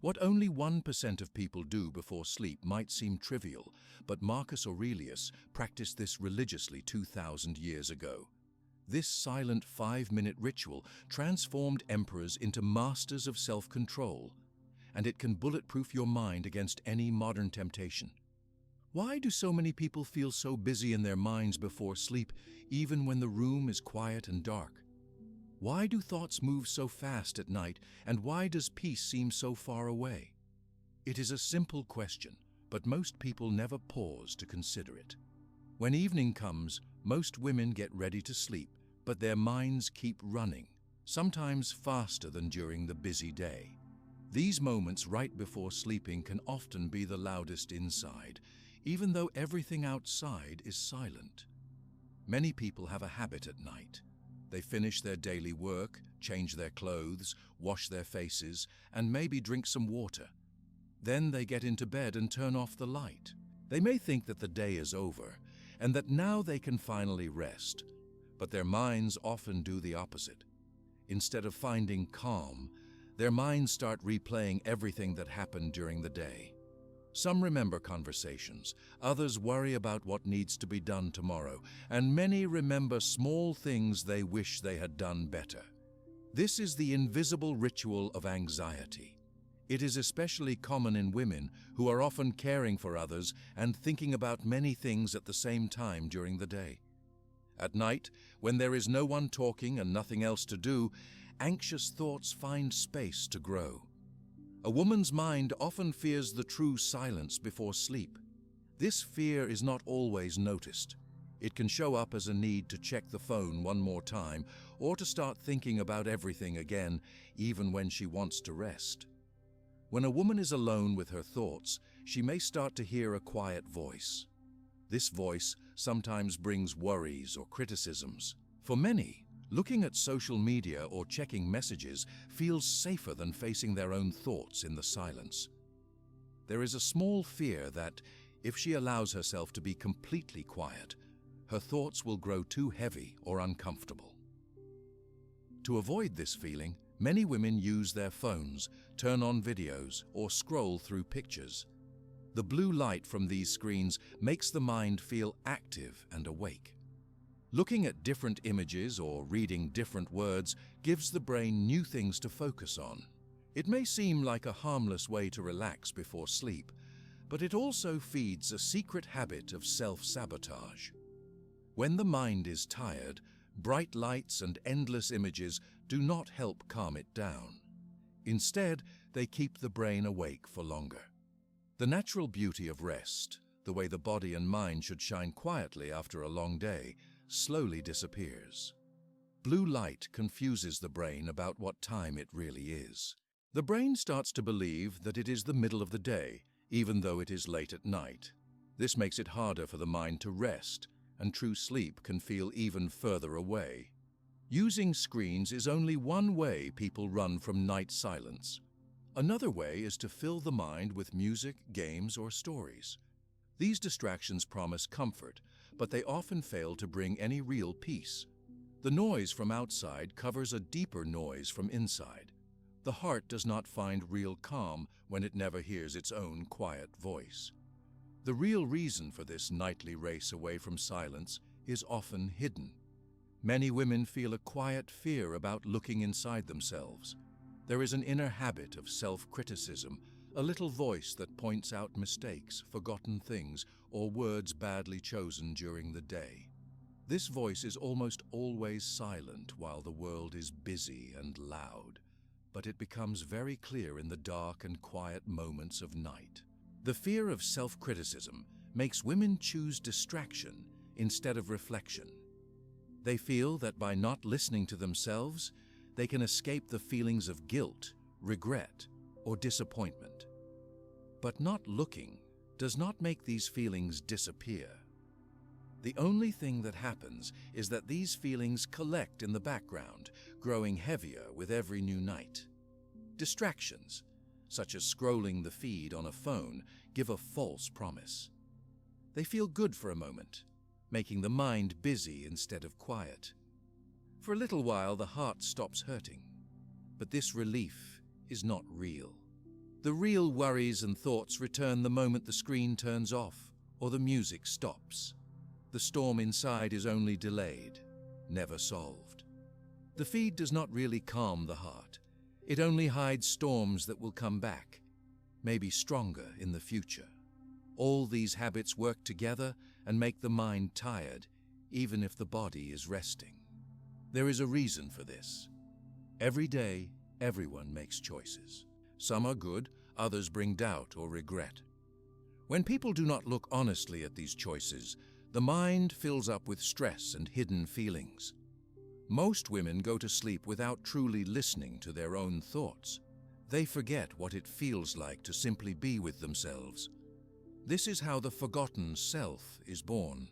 What only 1% of people do before sleep might seem trivial, but Marcus Aurelius practiced this religiously 2,000 years ago. This silent 5-minute ritual transformed emperors into masters of self-control, and it can bulletproof your mind against any modern temptation. Why do so many people feel so busy in their minds before sleep, even when the room is quiet and dark? Why do thoughts move so fast at night, and why does peace seem so far away? It is a simple question, but most people never pause to consider it. When evening comes, most women get ready to sleep, but their minds keep running, sometimes faster than during the busy day. These moments right before sleeping can often be the loudest inside, even though everything outside is silent. Many people have a habit at night. They finish their daily work, change their clothes, wash their faces, and maybe drink some water. Then they get into bed and turn off the light. They may think that the day is over, and that now they can finally rest. But their minds often do the opposite. Instead of finding calm, their minds start replaying everything that happened during the day. Some remember conversations, others worry about what needs to be done tomorrow, and many remember small things they wish they had done better. This is the invisible ritual of anxiety. It is especially common in women who are often caring for others and thinking about many things at the same time during the day. At night, when there is no one talking and nothing else to do, anxious thoughts find space to grow. A woman's mind often fears the true silence before sleep. This fear is not always noticed. It can show up as a need to check the phone one more time or to start thinking about everything again, even when she wants to rest. When a woman is alone with her thoughts, she may start to hear a quiet voice. This voice sometimes brings worries or criticisms. For many, looking at social media or checking messages feels safer than facing their own thoughts in the silence. There is a small fear that, if she allows herself to be completely quiet, her thoughts will grow too heavy or uncomfortable. To avoid this feeling, many women use their phones, turn on videos, or scroll through pictures. The blue light from these screens makes the mind feel active and awake. Looking at different images or reading different words gives the brain new things to focus on. It may seem like a harmless way to relax before sleep, but it also feeds a secret habit of self-sabotage. When the mind is tired, bright lights and endless images do not help calm it down. Instead, they keep the brain awake for longer. The natural beauty of rest, the way the body and mind should shine quietly after a long day, slowly disappears. Blue light confuses the brain about what time it really is. The brain starts to believe that it is the middle of the day, even though it is late at night. This makes it harder for the mind to rest, and true sleep can feel even further away. Using screens is only one way people run from night silence. Another way is to fill the mind with music, games, or stories. These distractions promise comfort, but they often fail to bring any real peace. The noise from outside covers a deeper noise from inside. The heart does not find real calm when it never hears its own quiet voice. The real reason for this nightly race away from silence is often hidden. Many women feel a quiet fear about looking inside themselves. There is an inner habit of self-criticism, a little voice that points out mistakes, forgotten things, or words badly chosen during the day. This voice is almost always silent while the world is busy and loud, but it becomes very clear in the dark and quiet moments of night. The fear of self-criticism makes women choose distraction instead of reflection. They feel that by not listening to themselves, they can escape the feelings of guilt, regret, or disappointment. But not looking does not make these feelings disappear. The only thing that happens is that these feelings collect in the background, growing heavier with every new night. Distractions, such as scrolling the feed on a phone, give a false promise. They feel good for a moment, making the mind busy instead of quiet. For a little while, the heart stops hurting, but this relief is not real. The real worries and thoughts return the moment the screen turns off or the music stops. The storm inside is only delayed, never solved. The feed does not really calm the heart. It only hides storms that will come back, maybe stronger in the future. All these habits work together and make the mind tired, even if the body is resting. There is a reason for this. Every day, everyone makes choices. Some are good, others bring doubt or regret. When people do not look honestly at these choices, the mind fills up with stress and hidden feelings. Most women go to sleep without truly listening to their own thoughts. They forget what it feels like to simply be with themselves. This is how the forgotten self is born.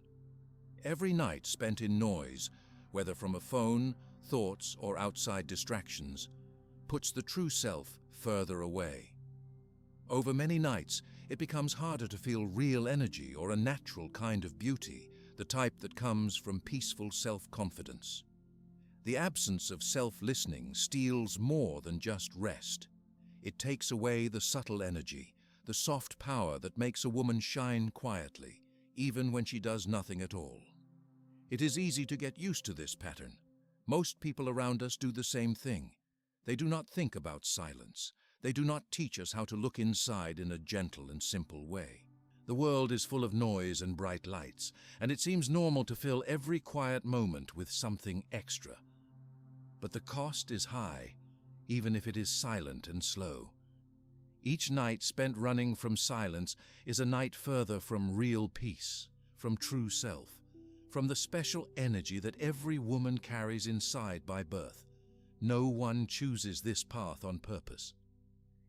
Every night spent in noise, whether from a phone, thoughts, or outside distractions, puts the true self further away. Over many nights, it becomes harder to feel real energy or a natural kind of beauty, the type that comes from peaceful self-confidence. The absence of self-listening steals more than just rest. It takes away the subtle energy, the soft power that makes a woman shine quietly, even when she does nothing at all. It is easy to get used to this pattern. Most people around us do the same thing. They do not think about silence. They do not teach us how to look inside in a gentle and simple way. The world is full of noise and bright lights, and it seems normal to fill every quiet moment with something extra. But the cost is high, even if it is silent and slow. Each night spent running from silence is a night further from real peace, from true self, from the special energy that every woman carries inside by birth. No one chooses this path on purpose.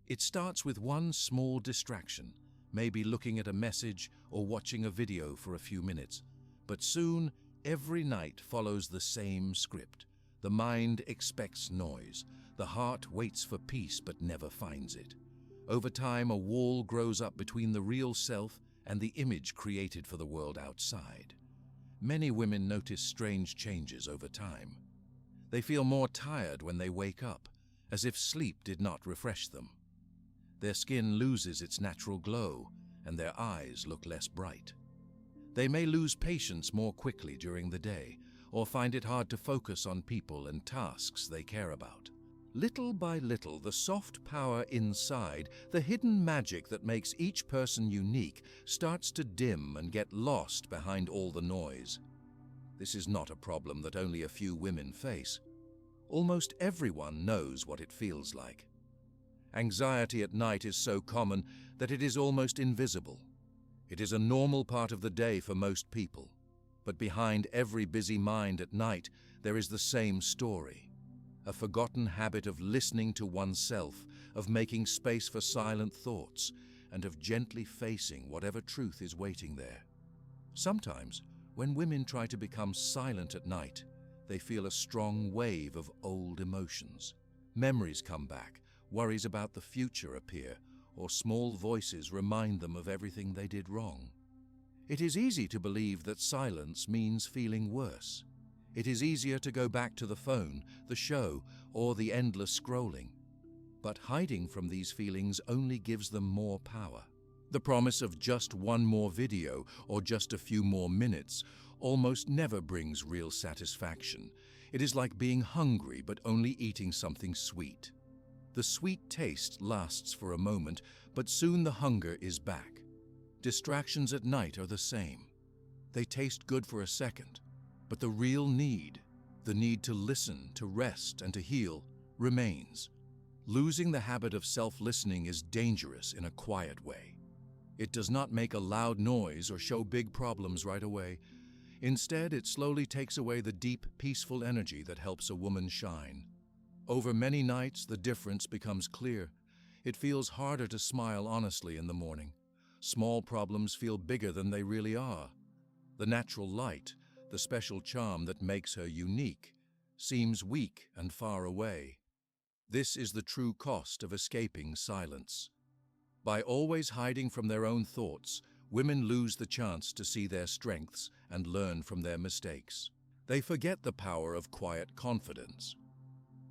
It starts with one small distraction, maybe looking at a message or watching a video for a few minutes. But soon, every night follows the same script. The mind expects noise. The heart waits for peace but never finds it. Over time, a wall grows up between the real self and the image created for the world outside. Many women notice strange changes over time. They feel more tired when they wake up, as if sleep did not refresh them. Their skin loses its natural glow, and their eyes look less bright. They may lose patience more quickly during the day, or find it hard to focus on people and tasks they care about. Little by little, the soft power inside, the hidden magic that makes each person unique, starts to dim and get lost behind all the noise. This is not a problem that only a few women face. Almost everyone knows what it feels like. Anxiety at night is so common that it is almost invisible. It is a normal part of the day for most people. But behind every busy mind at night, there is the same story. A forgotten habit of listening to oneself, of making space for silent thoughts, and of gently facing whatever truth is waiting there. Sometimes, when women try to become silent at night, they feel a strong wave of old emotions. Memories come back, worries about the future appear, or small voices remind them of everything they did wrong. It is easy to believe that silence means feeling worse. It is easier to go back to the phone, the show, or the endless scrolling. But hiding from these feelings only gives them more power. The promise of just one more video or just a few more minutes almost never brings real satisfaction. It is like being hungry but only eating something sweet. The sweet taste lasts for a moment, but soon the hunger is back. Distractions at night are the same. They taste good for a second, but the real need, the need to listen, to rest, and to heal, remains. Losing the habit of self-listening is dangerous in a quiet way. It does not make a loud noise or show big problems right away. Instead, it slowly takes away the deep, peaceful energy that helps a woman shine. Over many nights, the difference becomes clear. It feels harder to smile honestly in the morning. Small problems feel bigger than they really are. The natural light, the special charm that makes her unique, seems weak and far away. This is the true cost of escaping silence. By always hiding from their own thoughts, women lose the chance to see their strengths and learn from their mistakes. They forget the power of quiet confidence.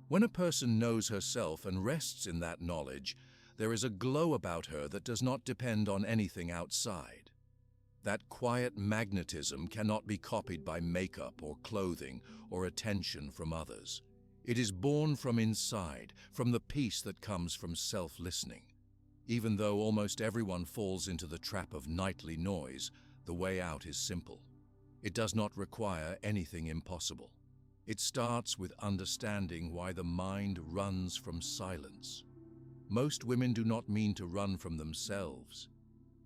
When a person knows herself and rests in that knowledge, There is a glow about her that does not depend on anything outside. That quiet magnetism cannot be copied by makeup or clothing or attention from others. It is born from inside, from the peace that comes from self-listening. Even though almost everyone falls into the trap of nightly noise, the way out is simple. It does not require anything impossible. It starts with understanding why the mind runs from silence. Most women do not mean to run from themselves.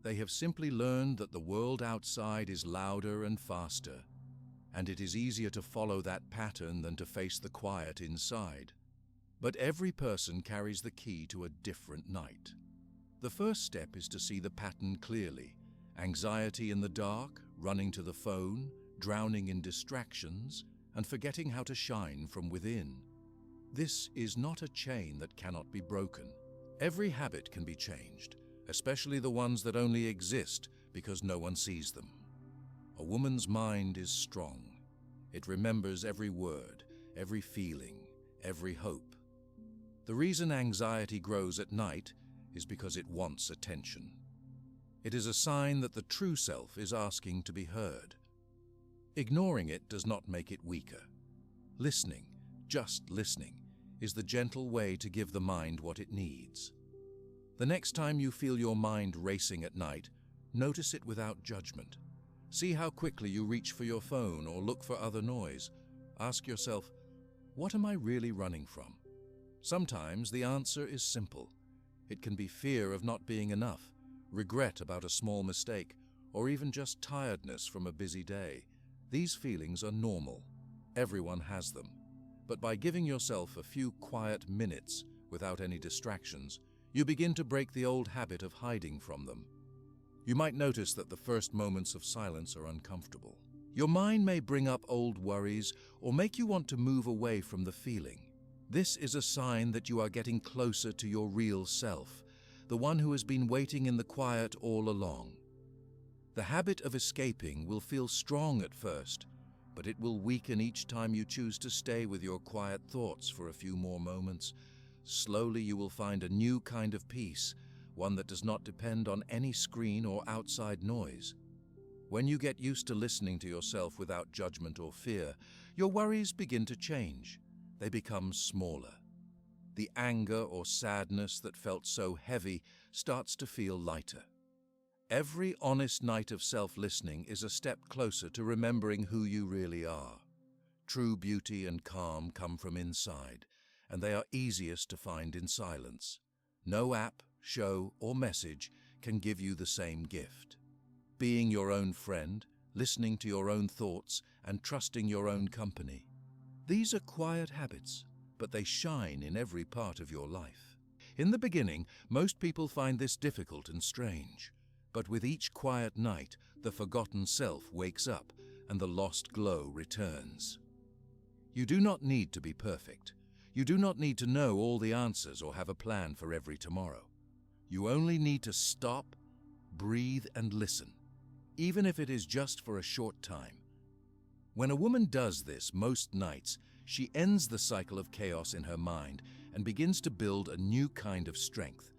They have simply learned that the world outside is louder and faster, and it is easier to follow that pattern than to face the quiet inside. But every person carries the key to a different night. The first step is to see the pattern clearly. Anxiety in the dark, running to the phone, drowning in distractions, and forgetting how to shine from within. This is not a chain that cannot be broken. Every habit can be changed, especially the ones that only exist because no one sees them. A woman's mind is strong. It remembers every word, every feeling, every hope. The reason anxiety grows at night is because it wants attention. It is a sign that the true self is asking to be heard. Ignoring it does not make it weaker. Listening, just listening, is the gentle way to give the mind what it needs. The next time you feel your mind racing at night, notice it without judgment. See how quickly you reach for your phone or look for other noise. Ask yourself, what am I really running from? Sometimes the answer is simple. It can be fear of not being enough, regret about a small mistake, or even just tiredness from a busy day. These feelings are normal. Everyone has them. But by giving yourself a few quiet minutes without any distractions, you begin to break the old habit of hiding from them. You might notice that the first moments of silence are uncomfortable. Your mind may bring up old worries or make you want to move away from the feeling. This is a sign that you are getting closer to your real self, the one who has been waiting in the quiet all along. The habit of escaping will feel strong at first, but it will weaken each time you choose to stay with your quiet thoughts for a few more moments. Slowly you will find a new kind of peace, one that does not depend on any screen or outside noise. When you get used to listening to yourself without judgment or fear, your worries begin to change. They become smaller. The anger or sadness that felt so heavy starts to feel lighter. Every honest night of self-listening is a step closer to remembering who you really are. True beauty and calm come from inside, and they are easiest to find in silence. No app, show, or message can give you the same gift. Being your own friend, listening to your own thoughts, and trusting your own company. These are quiet habits, but they shine in every part of your life. In the beginning, most people find this difficult and strange. But with each quiet night, the forgotten self wakes up and the lost glow returns. You do not need to be perfect. You do not need to know all the answers or have a plan for every tomorrow. You only need to stop, breathe, and listen, even if it is just for a short time. When a woman does this most nights, she ends the cycle of chaos in her mind and begins to build a new kind of strength,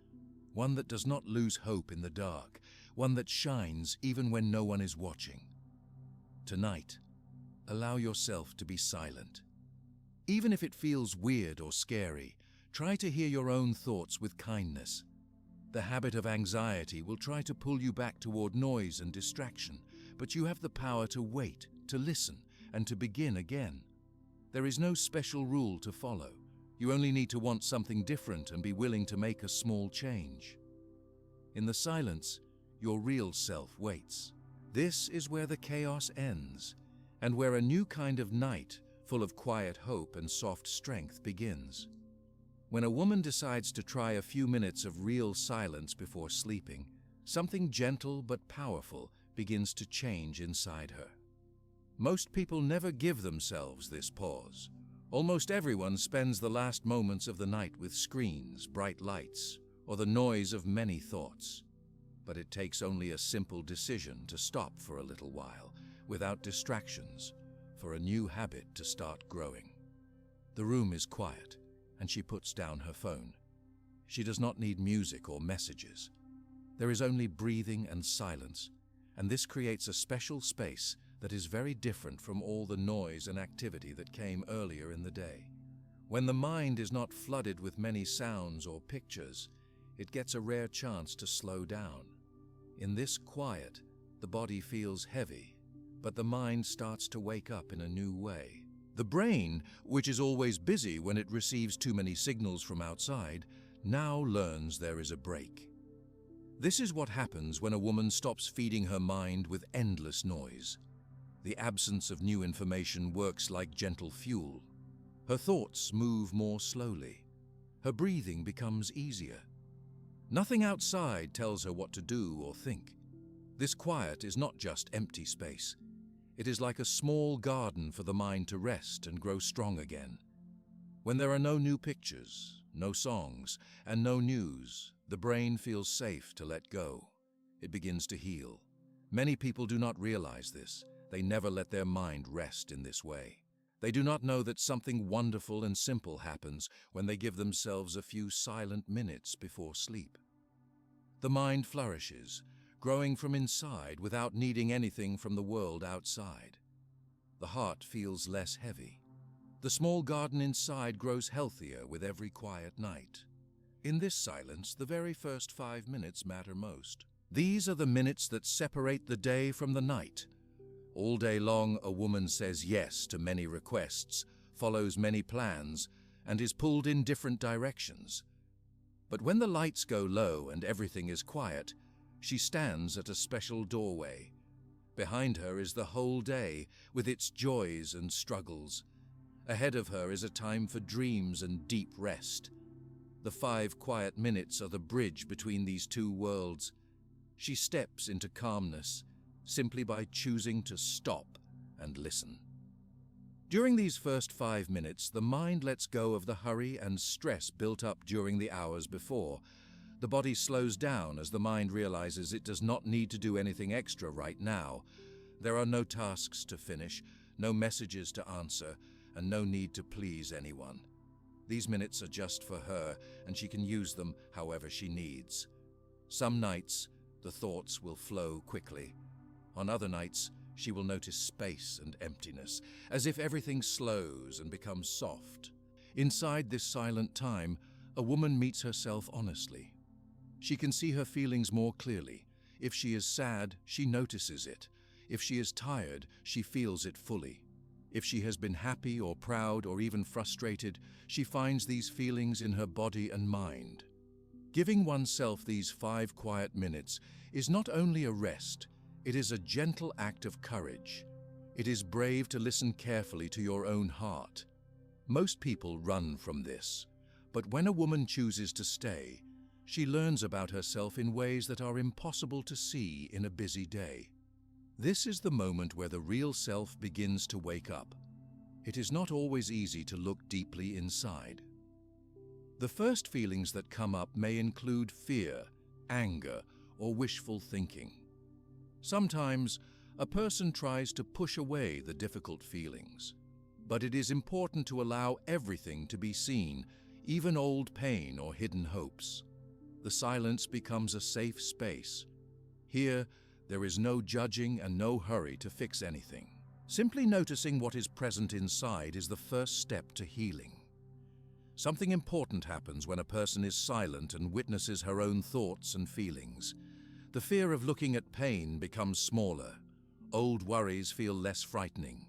one that does not lose hope in the dark, one that shines even when no one is watching. Tonight, allow yourself to be silent. Even if it feels weird or scary, try to hear your own thoughts with kindness. The habit of anxiety will try to pull you back toward noise and distraction, but you have the power to wait, to listen, and to begin again. There is no special rule to follow. You only need to want something different and be willing to make a small change. In the silence, your real self waits. This is where the chaos ends, and where a new kind of night, full of quiet hope and soft strength, begins. When a woman decides to try a few minutes of real silence before sleeping, something gentle but powerful begins to change inside her. Most people never give themselves this pause. Almost everyone spends the last moments of the night with screens, bright lights, or the noise of many thoughts. But it takes only a simple decision to stop for a little while, without distractions, for a new habit to start growing. The room is quiet, and she puts down her phone. She does not need music or messages. There is only breathing and silence, and this creates a special space that is very different from all the noise and activity that came earlier in the day. When the mind is not flooded with many sounds or pictures, it gets a rare chance to slow down. In this quiet, the body feels heavy, but the mind starts to wake up in a new way. The brain, which is always busy when it receives too many signals from outside, now learns there is a break. This is what happens when a woman stops feeding her mind with endless noise. The absence of new information works like gentle fuel. Her thoughts move more slowly. Her breathing becomes easier. Nothing outside tells her what to do or think. This quiet is not just empty space. It is like a small garden for the mind to rest and grow strong again. When there are no new pictures, no songs, and no news, the brain feels safe to let go. It begins to heal. Many people do not realize this. They never let their mind rest in this way. They do not know that something wonderful and simple happens when they give themselves a few silent minutes before sleep. The mind flourishes, growing from inside without needing anything from the world outside. The heart feels less heavy. The small garden inside grows healthier with every quiet night. In this silence, the very first 5 minutes matter most. These are the minutes that separate the day from the night. All day long, a woman says yes to many requests, follows many plans, and is pulled in different directions. But when the lights go low and everything is quiet, she stands at a special doorway. Behind her is the whole day, with its joys and struggles. Ahead of her is a time for dreams and deep rest. The 5 quiet minutes are the bridge between these two worlds. She steps into calmness simply by choosing to stop and listen. During these first 5 minutes, the mind lets go of the hurry and stress built up during the hours before. The body slows down as the mind realizes it does not need to do anything extra right now. There are no tasks to finish, no messages to answer, and no need to please anyone. These minutes are just for her, and she can use them however she needs. Some nights, the thoughts will flow quickly. On other nights, she will notice space and emptiness, as if everything slows and becomes soft. Inside this silent time, a woman meets herself honestly. She can see her feelings more clearly. If she is sad, she notices it. If she is tired, she feels it fully. If she has been happy or proud or even frustrated, she finds these feelings in her body and mind. Giving oneself these 5 quiet minutes is not only a rest, it is a gentle act of courage. It is brave to listen carefully to your own heart. Most people run from this, but when a woman chooses to stay, she learns about herself in ways that are impossible to see in a busy day. This is the moment where the real self begins to wake up. It is not always easy to look deeply inside. The first feelings that come up may include fear, anger, or wishful thinking. Sometimes, a person tries to push away the difficult feelings. But it is important to allow everything to be seen, even old pain or hidden hopes. The silence becomes a safe space. Here, there is no judging and no hurry to fix anything. Simply noticing what is present inside is the first step to healing. Something important happens when a person is silent and witnesses her own thoughts and feelings. The fear of looking at pain becomes smaller. Old worries feel less frightening.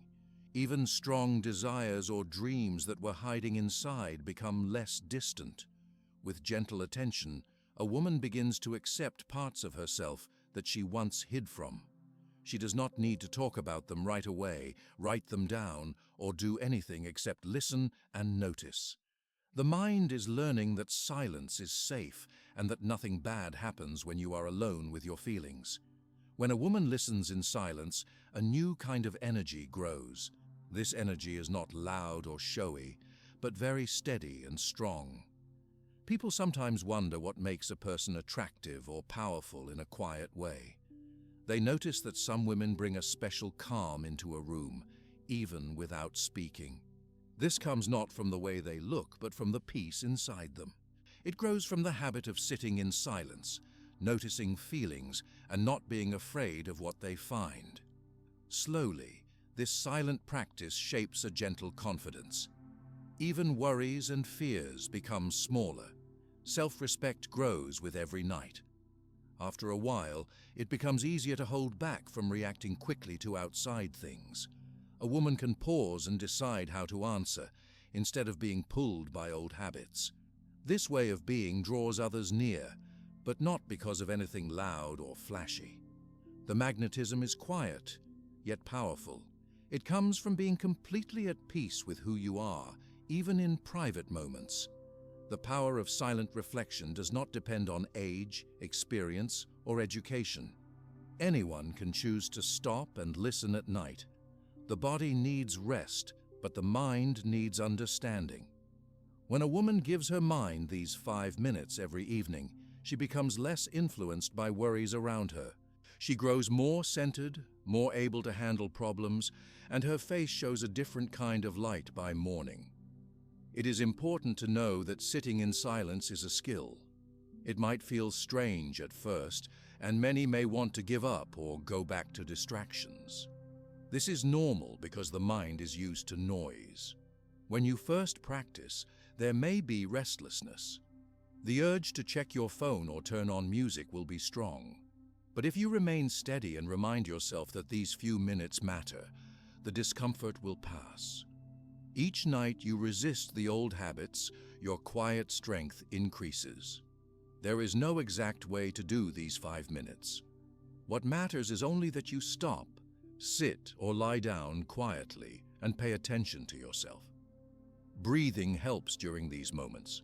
Even strong desires or dreams that were hiding inside become less distant. With gentle attention, a woman begins to accept parts of herself that she once hid from. She does not need to talk about them right away, write them down, or do anything except listen and notice. The mind is learning that silence is safe and that nothing bad happens when you are alone with your feelings. When a woman listens in silence, a new kind of energy grows. This energy is not loud or showy, but very steady and strong. People sometimes wonder what makes a person attractive or powerful in a quiet way. They notice that some women bring a special calm into a room, even without speaking. This comes not from the way they look, but from the peace inside them. It grows from the habit of sitting in silence, noticing feelings, and not being afraid of what they find. Slowly, this silent practice shapes a gentle confidence. Even worries and fears become smaller. Self-respect grows with every night. After a while, it becomes easier to hold back from reacting quickly to outside things. A woman can pause and decide how to answer, instead of being pulled by old habits. This way of being draws others near, but not because of anything loud or flashy. The magnetism is quiet, yet powerful. It comes from being completely at peace with who you are, even in private moments. The power of silent reflection does not depend on age, experience, or education. Anyone can choose to stop and listen at night. The body needs rest, but the mind needs understanding. When a woman gives her mind these 5 minutes every evening, she becomes less influenced by worries around her. She grows more centered, more able to handle problems, and her face shows a different kind of light by morning. It is important to know that sitting in silence is a skill. It might feel strange at first, and many may want to give up or go back to distractions. This is normal because the mind is used to noise. When you first practice, there may be restlessness. The urge to check your phone or turn on music will be strong. But if you remain steady and remind yourself that these few minutes matter, the discomfort will pass. Each night you resist the old habits, your quiet strength increases. There is no exact way to do these 5 minutes. What matters is only that you stop, sit or lie down quietly, and pay attention to yourself. Breathing helps during these moments.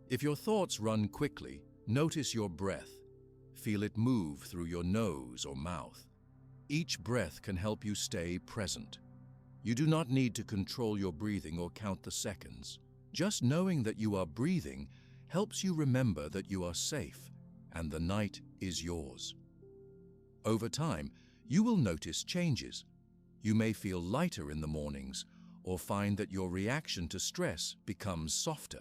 If your thoughts run quickly, notice your breath. Feel it move through your nose or mouth. Each breath can help you stay present. You do not need to control your breathing or count the seconds. Just knowing that you are breathing helps you remember that you are safe and the night is yours. Over time, you will notice changes. You may feel lighter in the mornings or find that your reaction to stress becomes softer.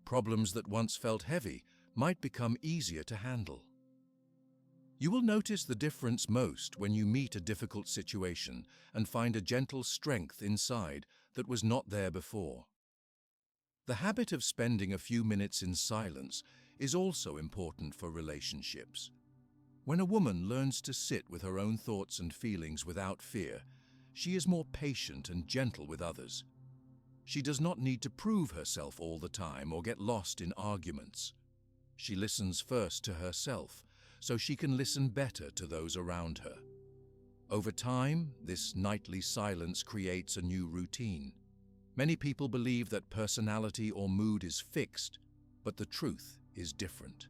Problems that once felt heavy might become easier to handle. You will notice the difference most when you meet a difficult situation and find a gentle strength inside that was not there before. The habit of spending a few minutes in silence is also important for relationships. When a woman learns to sit with her own thoughts and feelings without fear, she is more patient and gentle with others. She does not need to prove herself all the time or get lost in arguments. She listens first to herself, so she can listen better to those around her. Over time, this nightly silence creates a new routine. Many people believe that personality or mood is fixed, but the truth is different.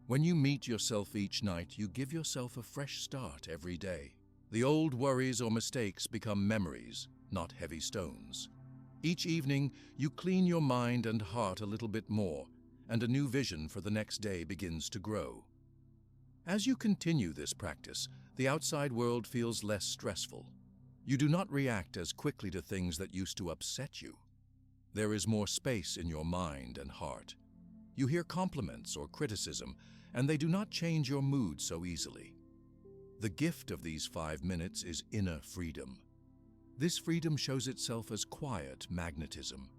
When you meet yourself each night, you give yourself a fresh start every day. The old worries or mistakes become memories, not heavy stones. Each evening, you clean your mind and heart a little bit more, and a new vision for the next day begins to grow. As you continue this practice, the outside world feels less stressful. You do not react as quickly to things that used to upset you. There is more space in your mind and heart. You hear compliments or criticism, and they do not change your mood so easily. The gift of these 5 minutes is inner freedom. This freedom shows itself as quiet magnetism.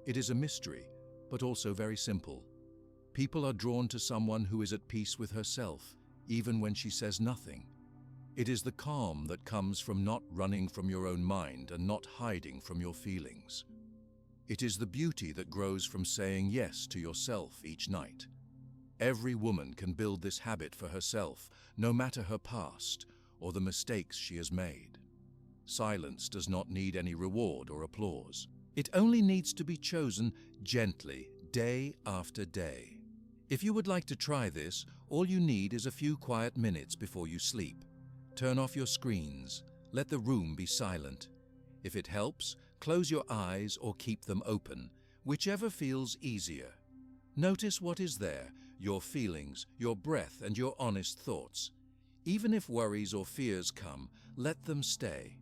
It is a mystery, but also very simple. People are drawn to someone who is at peace with herself, even when she says nothing. It is the calm that comes from not running from your own mind and not hiding from your feelings. It is the beauty that grows from saying yes to yourself each night. Every woman can build this habit for herself, no matter her past or the mistakes she has made. Silence does not need any reward or applause. It only needs to be chosen gently, day after day. If you would like to try this, all you need is a few quiet minutes before you sleep. Turn off your screens. Let the room be silent. If it helps, close your eyes or keep them open, whichever feels easier. Notice what is there, your feelings, your breath, and your honest thoughts. Even if worries or fears come, let them stay.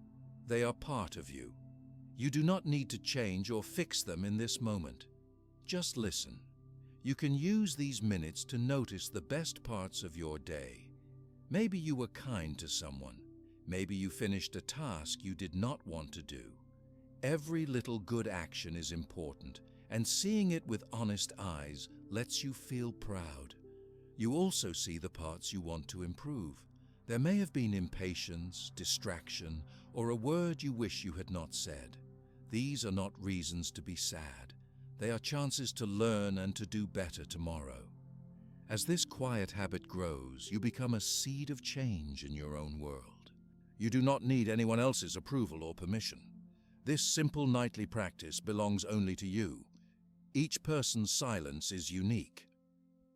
They are part of you. You do not need to change or fix them in this moment. Just listen. You can use these minutes to notice the best parts of your day. Maybe you were kind to someone. Maybe you finished a task you did not want to do. Every little good action is important, and seeing it with honest eyes lets you feel proud. You also see the parts you want to improve. There may have been impatience, distraction, or a word you wish you had not said. These are not reasons to be sad. They are chances to learn and to do better tomorrow. As this quiet habit grows, you become a seed of change in your own world. You do not need anyone else's approval or permission. This simple nightly practice belongs only to you. Each person's silence is unique.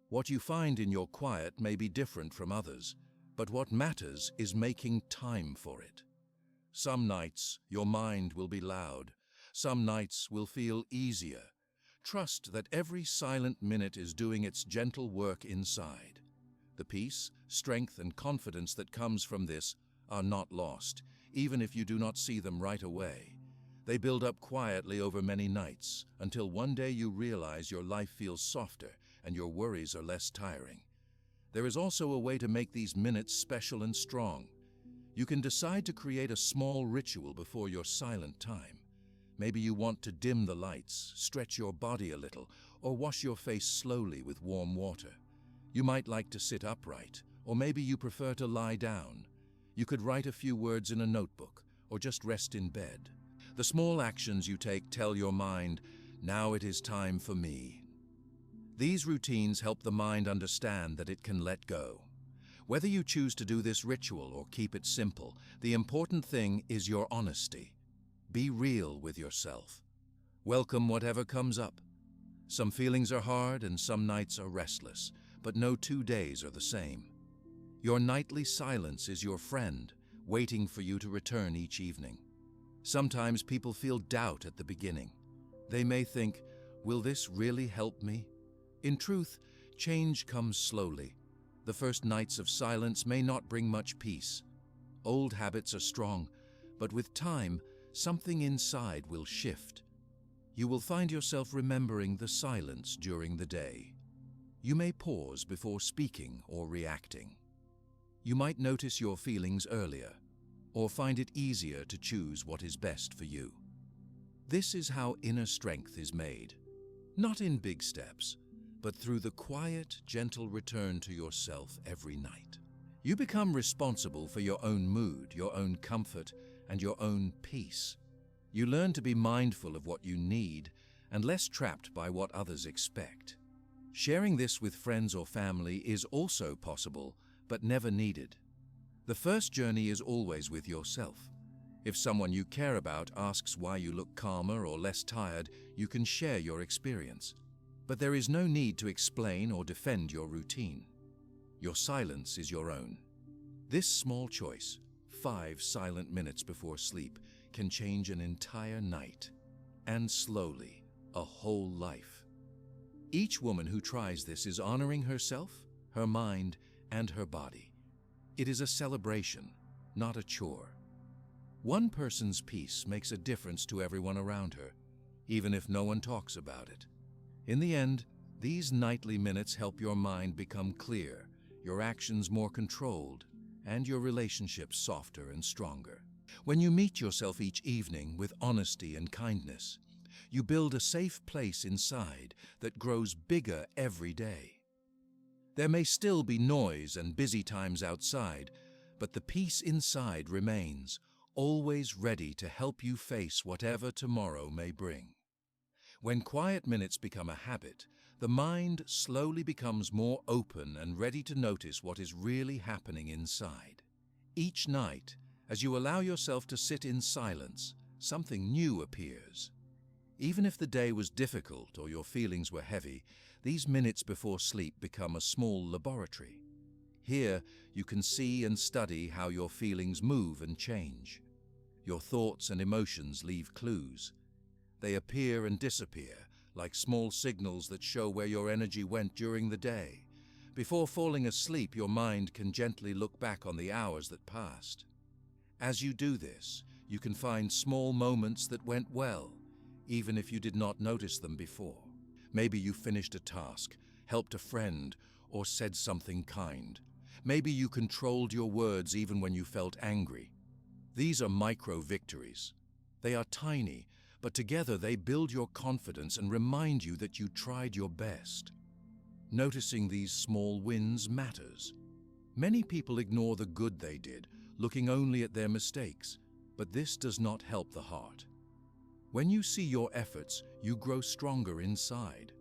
What you find in your quiet may be different from others, but what matters is making time for it. Some nights your mind will be loud. Some nights will feel easier. Trust that every silent minute is doing its gentle work inside. The peace, strength, and confidence that comes from this are not lost, even if you do not see them right away. They build up quietly over many nights, until one day you realize your life feels softer and your worries are less tiring. There is also a way to make these minutes special and strong. You can decide to create a small ritual before your silent time. Maybe you want to dim the lights, stretch your body a little, or wash your face slowly with warm water. You might like to sit upright, or maybe you prefer to lie down. You could write a few words in a notebook, or just rest in bed. The small actions you take tell your mind, "Now it is time for me." These routines help the mind understand that it can let go. Whether you choose to do this ritual or keep it simple, the important thing is your honesty. Be real with yourself. Welcome whatever comes up. Some feelings are hard and some nights are restless, but no 2 days are the same. Your nightly silence is your friend, waiting for you to return each evening. Sometimes people feel doubt at the beginning. They may think, "Will this really help me?" In truth, change comes slowly. The first nights of silence may not bring much peace. Old habits are strong, but with time, something inside will shift. You will find yourself remembering the silence during the day. You may pause before speaking or reacting. You might notice your feelings earlier, or find it easier to choose what is best for you. This is how inner strength is made, not in big steps, but through the quiet, gentle return to yourself every night. You become responsible for your own mood, your own comfort, and your own peace. You learn to be mindful of what you need and less trapped by what others expect. Sharing this with friends or family is also possible, but never needed. The first journey is always with yourself. If someone you care about asks why you look calmer or less tired, you can share your experience. But there is no need to explain or defend your routine. Your silence is your own. This small choice, 5 silent minutes before sleep, can change an entire night, and slowly, a whole life. Each woman who tries this is honoring herself, her mind, and her body. It is a celebration, not a chore. One person's peace makes a difference to everyone around her, even if no one talks about it. In the end, these nightly minutes help your mind become clear, your actions more controlled, and your relationships softer and stronger. When you meet yourself each evening with honesty and kindness, you build a safe place inside that grows bigger every day. There may still be noise and busy times outside, but the peace inside remains, always ready to help you face whatever tomorrow may bring. When quiet minutes become a habit, the mind slowly becomes more open and ready to notice what is really happening inside. Each night, as you allow yourself to sit in silence, something new appears. Even if the day was difficult or your feelings were heavy, these minutes before sleep become a small laboratory. Here, you can see and study how your feelings move and change. Your thoughts and emotions leave clues. They appear and disappear, like small signals that show where your energy went during the day. Before falling asleep, your mind can gently look back on the hours that passed. As you do this, you can find small moments that went well, even if you did not notice them before. Maybe you finished a task, helped a friend, or said something kind. Maybe you controlled your words even when you felt angry. These are micro-victories. They are tiny, but together they build your confidence and remind you that you tried your best. Noticing these small wins matters. Many people ignore the good they did, looking only at their mistakes, but this does not help the heart. When you see your efforts, you grow stronger inside.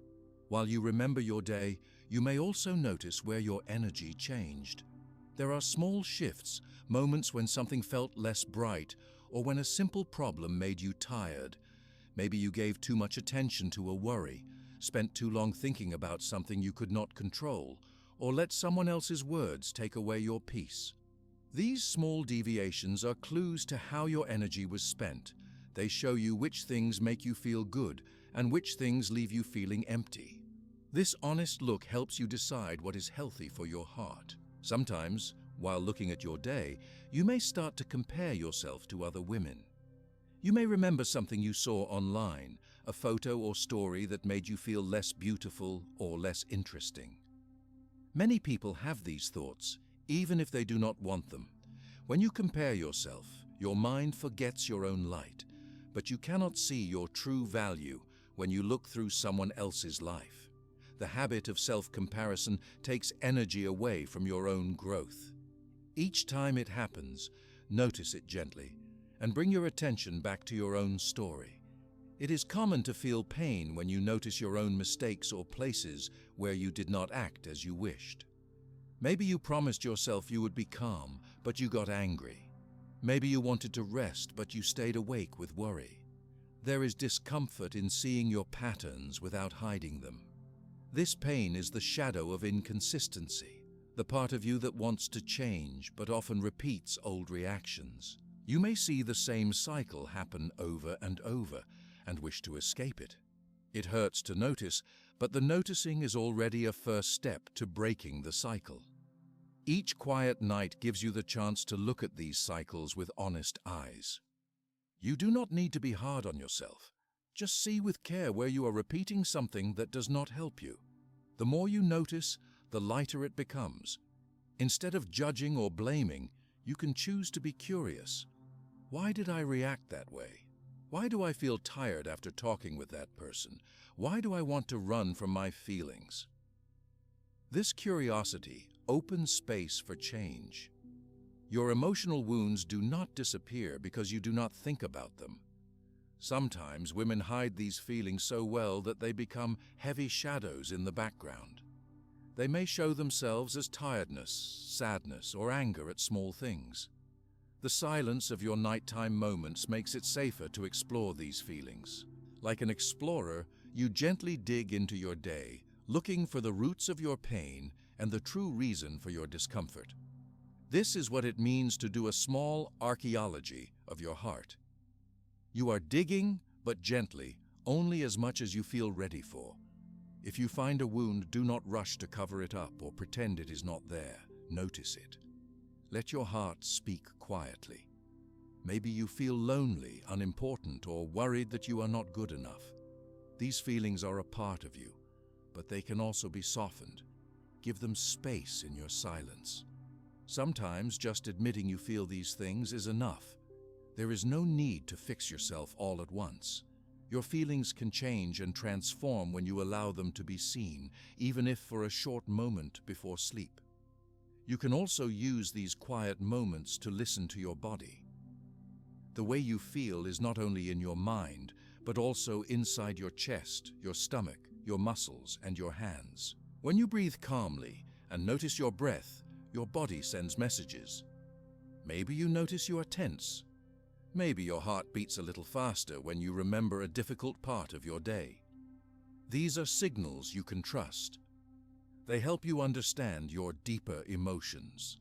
While you remember your day, you may also notice where your energy changed. There are small shifts, moments when something felt less bright, or when a simple problem made you tired. Maybe you gave too much attention to a worry, spent too long thinking about something you could not control, or let someone else's words take away your peace. These small deviations are clues to how your energy was spent. They show you which things make you feel good and which things leave you feeling empty. This honest look helps you decide what is healthy for your heart. Sometimes, while looking at your day, you may start to compare yourself to other women. You may remember something you saw online, a photo or story that made you feel less beautiful or less interesting. Many people have these thoughts, even if they do not want them. When you compare yourself, your mind forgets your own light, but you cannot see your true value when you look through someone else's life. The habit of self-comparison takes energy away from your own growth. Each time it happens, notice it gently and bring your attention back to your own story. It is common to feel pain when you notice your own mistakes or places where you did not act as you wished. Maybe you promised yourself you would be calm, but you got angry. Maybe you wanted to rest, but you stayed awake with worry. There is discomfort in seeing your patterns without hiding them. This pain is the shadow of inconsistency, the part of you that wants to change but often repeats old reactions. You may see the same cycle happen over and over and wish to escape it. It hurts to notice, but the noticing is already a first step to breaking the cycle. Each quiet night gives you the chance to look at these cycles with honest eyes. You do not need to be hard on yourself. Just see with care where you are repeating something that does not help you. The more you notice, the lighter it becomes. Instead of judging or blaming, you can choose to be curious. Why did I react that way? Why do I feel tired after talking with that person? Why do I want to run from my feelings? This curiosity opens space for change. Your emotional wounds do not disappear because you do not think about them. Sometimes women hide these feelings so well that they become heavy shadows in the background. They may show themselves as tiredness, sadness, or anger at small things. The silence of your nighttime moments makes it safer to explore these feelings. Like an explorer, you gently dig into your day, looking for the roots of your pain and the true reason for your discomfort. This is what it means to do a small archaeology of your heart. You are digging, but gently, only as much as you feel ready for. If you find a wound, do not rush to cover it up or pretend it is not there. Notice it. Let your heart speak quietly. Maybe you feel lonely, unimportant, or worried that you are not good enough. These feelings are a part of you, but they can also be softened. Give them space in your silence. Sometimes just admitting you feel these things is enough. There is no need to fix yourself all at once. Your feelings can change and transform when you allow them to be seen, even if for a short moment before sleep. You can also use these quiet moments to listen to your body. The way you feel is not only in your mind, but also inside your chest, your stomach, your muscles, and your hands. When you breathe calmly and notice your breath, your body sends messages. Maybe you notice you are tense. Maybe your heart beats a little faster when you remember a difficult part of your day. These are signals you can trust. They help you understand your deeper emotions.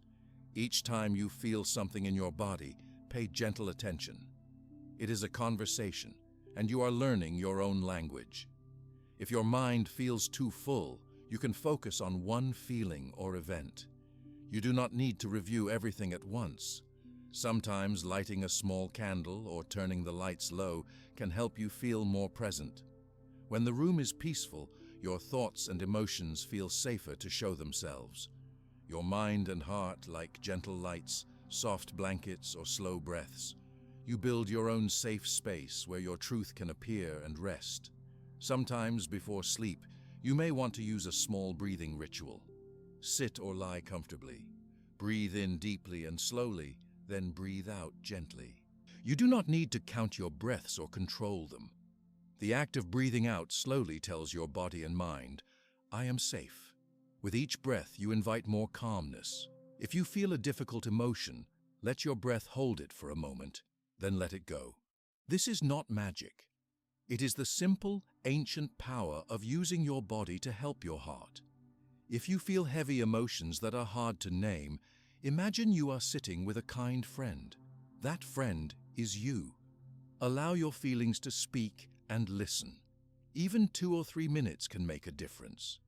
Each time you feel something in your body, pay gentle attention. It is a conversation, and you are learning your own language. If your mind feels too full, you can focus on one feeling or event. You do not need to review everything at once. Sometimes lighting a small candle or turning the lights low can help you feel more present. When the room is peaceful, Your thoughts and emotions feel safer to show themselves. Your mind and heart like gentle lights, soft blankets, or slow breaths. You build your own safe space where your truth can appear and rest. Sometimes before sleep, you may want to use a small breathing ritual. Sit or lie comfortably. Breathe in deeply and slowly, then breathe out gently. You do not need to count your breaths or control them. The act of breathing out slowly tells your body and mind, I am safe. With each breath, you invite more calmness. If you feel a difficult emotion, let your breath hold it for a moment, then let it go. This is not magic. It is the simple, ancient power of using your body to help your heart. If you feel heavy emotions that are hard to name, imagine you are sitting with a kind friend. That friend is you. Allow your feelings to speak and listen. Even 2 or 3 minutes can make a difference.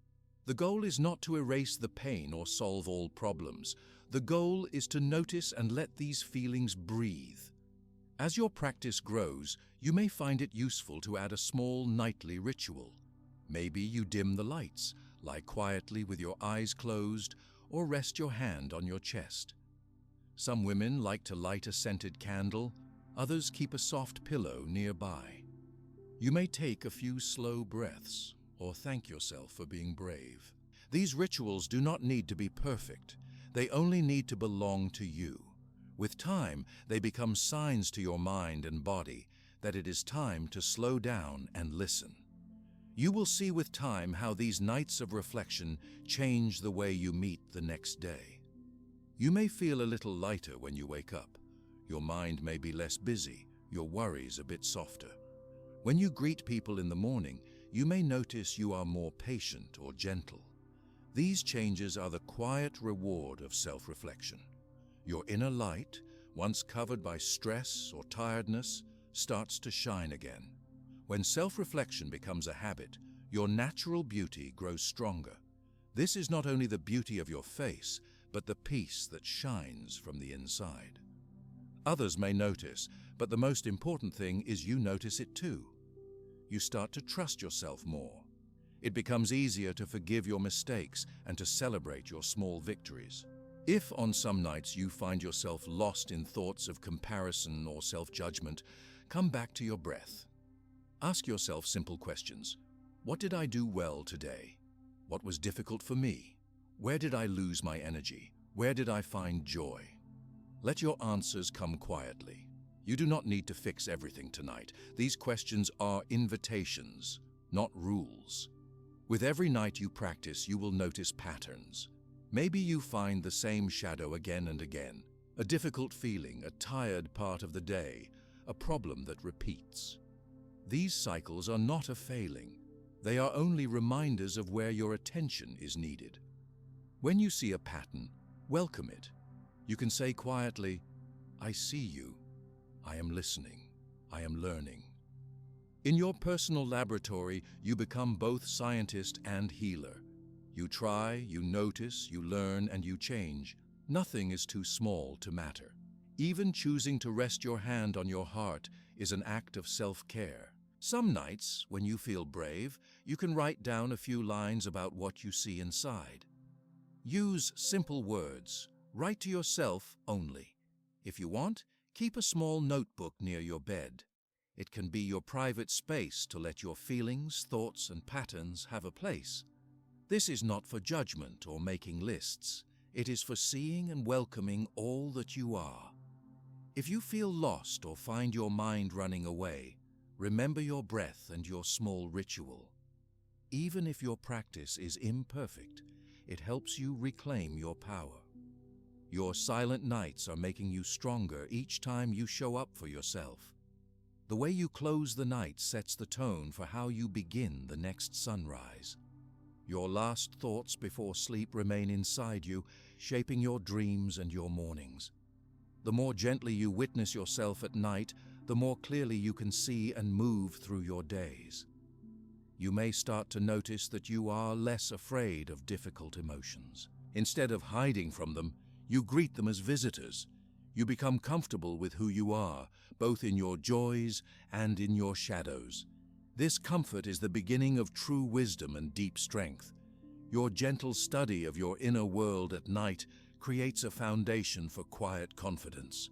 The goal is not to erase the pain or solve all problems. The goal is to notice and let these feelings breathe. As your practice grows, you may find it useful to add a small nightly ritual. Maybe you dim the lights, lie quietly with your eyes closed, or rest your hand on your chest. Some women like to light a scented candle, others keep a soft pillow nearby. You may take a few slow breaths, or thank yourself for being brave. These rituals do not need to be perfect. They only need to belong to you. With time, they become signs to your mind and body that it is time to slow down and listen. You will see with time how these nights of reflection change the way you meet the next day. You may feel a little lighter when you wake up. Your mind may be less busy, your worries a bit softer. When you greet people in the morning, you may notice you are more patient or gentle. These changes are the quiet reward of self-reflection. Your inner light, once covered by stress or tiredness, starts to shine again. When self-reflection becomes a habit, your natural beauty grows stronger. This is not only the beauty of your face, but the peace that shines from the inside. Others may notice, but the most important thing is you notice it too. You start to trust yourself more. It becomes easier to forgive your mistakes and to celebrate your small victories. If on some nights you find yourself lost in thoughts of comparison or self-judgment, come back to your breath. Ask yourself simple questions. What did I do well today? What was difficult for me? Where did I lose my energy? Where did I find joy? Let your answers come quietly. You do not need to fix everything tonight. These questions are invitations, not rules. With every night you practice, you will notice patterns. Maybe you find the same shadow again and again, a difficult feeling, a tired part of the day, a problem that repeats. These cycles are not a failing. They are only reminders of where your attention is needed. When you see a pattern, welcome it. You can say quietly, I see you. I am listening. I am learning. In your personal laboratory, you become both scientist and healer. You try, you notice, you learn, and you change. Nothing is too small to matter. Even choosing to rest your hand on your heart is an act of self-care. Some nights, when you feel brave, you can write down a few lines about what you see inside. Use simple words. Write to yourself only. If you want, keep a small notebook near your bed. It can be your private space to let your feelings, thoughts, and patterns have a place. This is not for judgment or making lists. It is for seeing and welcoming all that you are. If you feel lost or find your mind running away, remember your breath and your small ritual. Even if your practice is imperfect, it helps you reclaim your power. Your silent nights are making you stronger each time you show up for yourself. The way you close the night sets the tone for how you begin the next sunrise. Your last thoughts before sleep remain inside you, shaping your dreams and your mornings. The more gently you witness yourself at night, the more clearly you can see and move through your days. You may start to notice that you are less afraid of difficult emotions. Instead of hiding from them, you greet them as visitors. You become comfortable with who you are, both in your joys and in your shadows. This comfort is the beginning of true wisdom and deep strength. Your gentle study of your inner world at night creates a foundation for quiet confidence.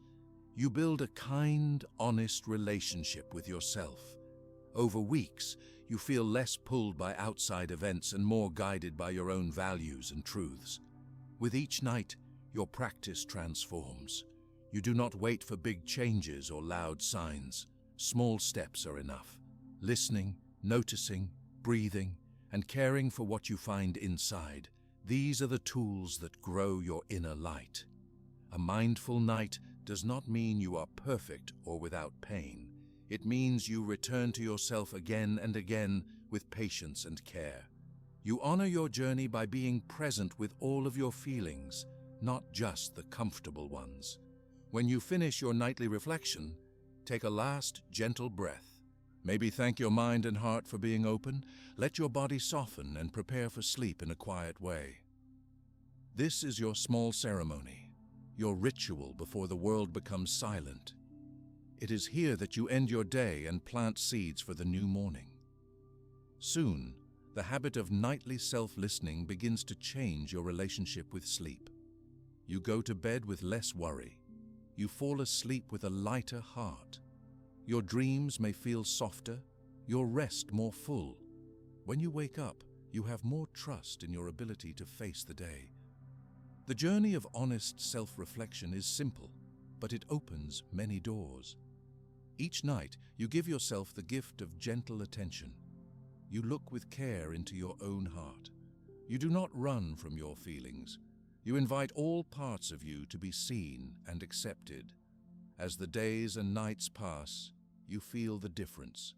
You build a kind, honest relationship with yourself. Over weeks, you feel less pulled by outside events and more guided by your own values and truths. With each night, your practice transforms. You do not wait for big changes or loud signs. Small steps are enough. Listening, noticing, breathing, and caring for what you find inside. These are the tools that grow your inner light. A mindful night does not mean you are perfect or without pain. It means you return to yourself again and again with patience and care. You honor your journey by being present with all of your feelings, not just the comfortable ones. When you finish your nightly reflection, take a last gentle breath. Maybe thank your mind and heart for being open. Let your body soften and prepare for sleep in a quiet way. This is your small ceremony, your ritual before the world becomes silent. It is here that you end your day and plant seeds for the new morning. Soon, the habit of nightly self-listening begins to change your relationship with sleep. You go to bed with less worry. You fall asleep with a lighter heart. Your dreams may feel softer, your rest more full. When you wake up, you have more trust in your ability to face the day. The journey of honest self-reflection is simple, but it opens many doors. Each night, you give yourself the gift of gentle attention. You look with care into your own heart. You do not run from your feelings. You invite all parts of you to be seen and accepted. As the days and nights pass, you feel the difference.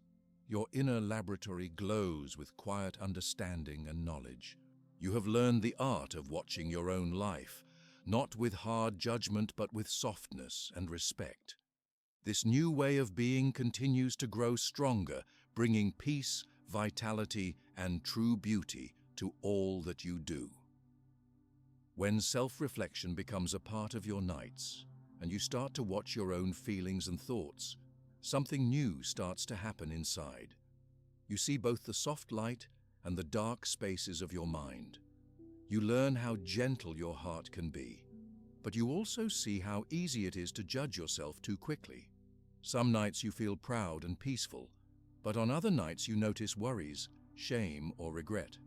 Your inner laboratory glows with quiet understanding and knowledge. You have learned the art of watching your own life, not with hard judgment but with softness and respect. This new way of being continues to grow stronger, bringing peace, vitality, and true beauty to all that you do. When self-reflection becomes a part of your nights, and you start to watch your own feelings and thoughts, something new starts to happen inside. You see both the soft light and the dark spaces of your mind. You learn how gentle your heart can be, but you also see how easy it is to judge yourself too quickly. Some nights you feel proud and peaceful, but on other nights you notice worries, shame, or regret.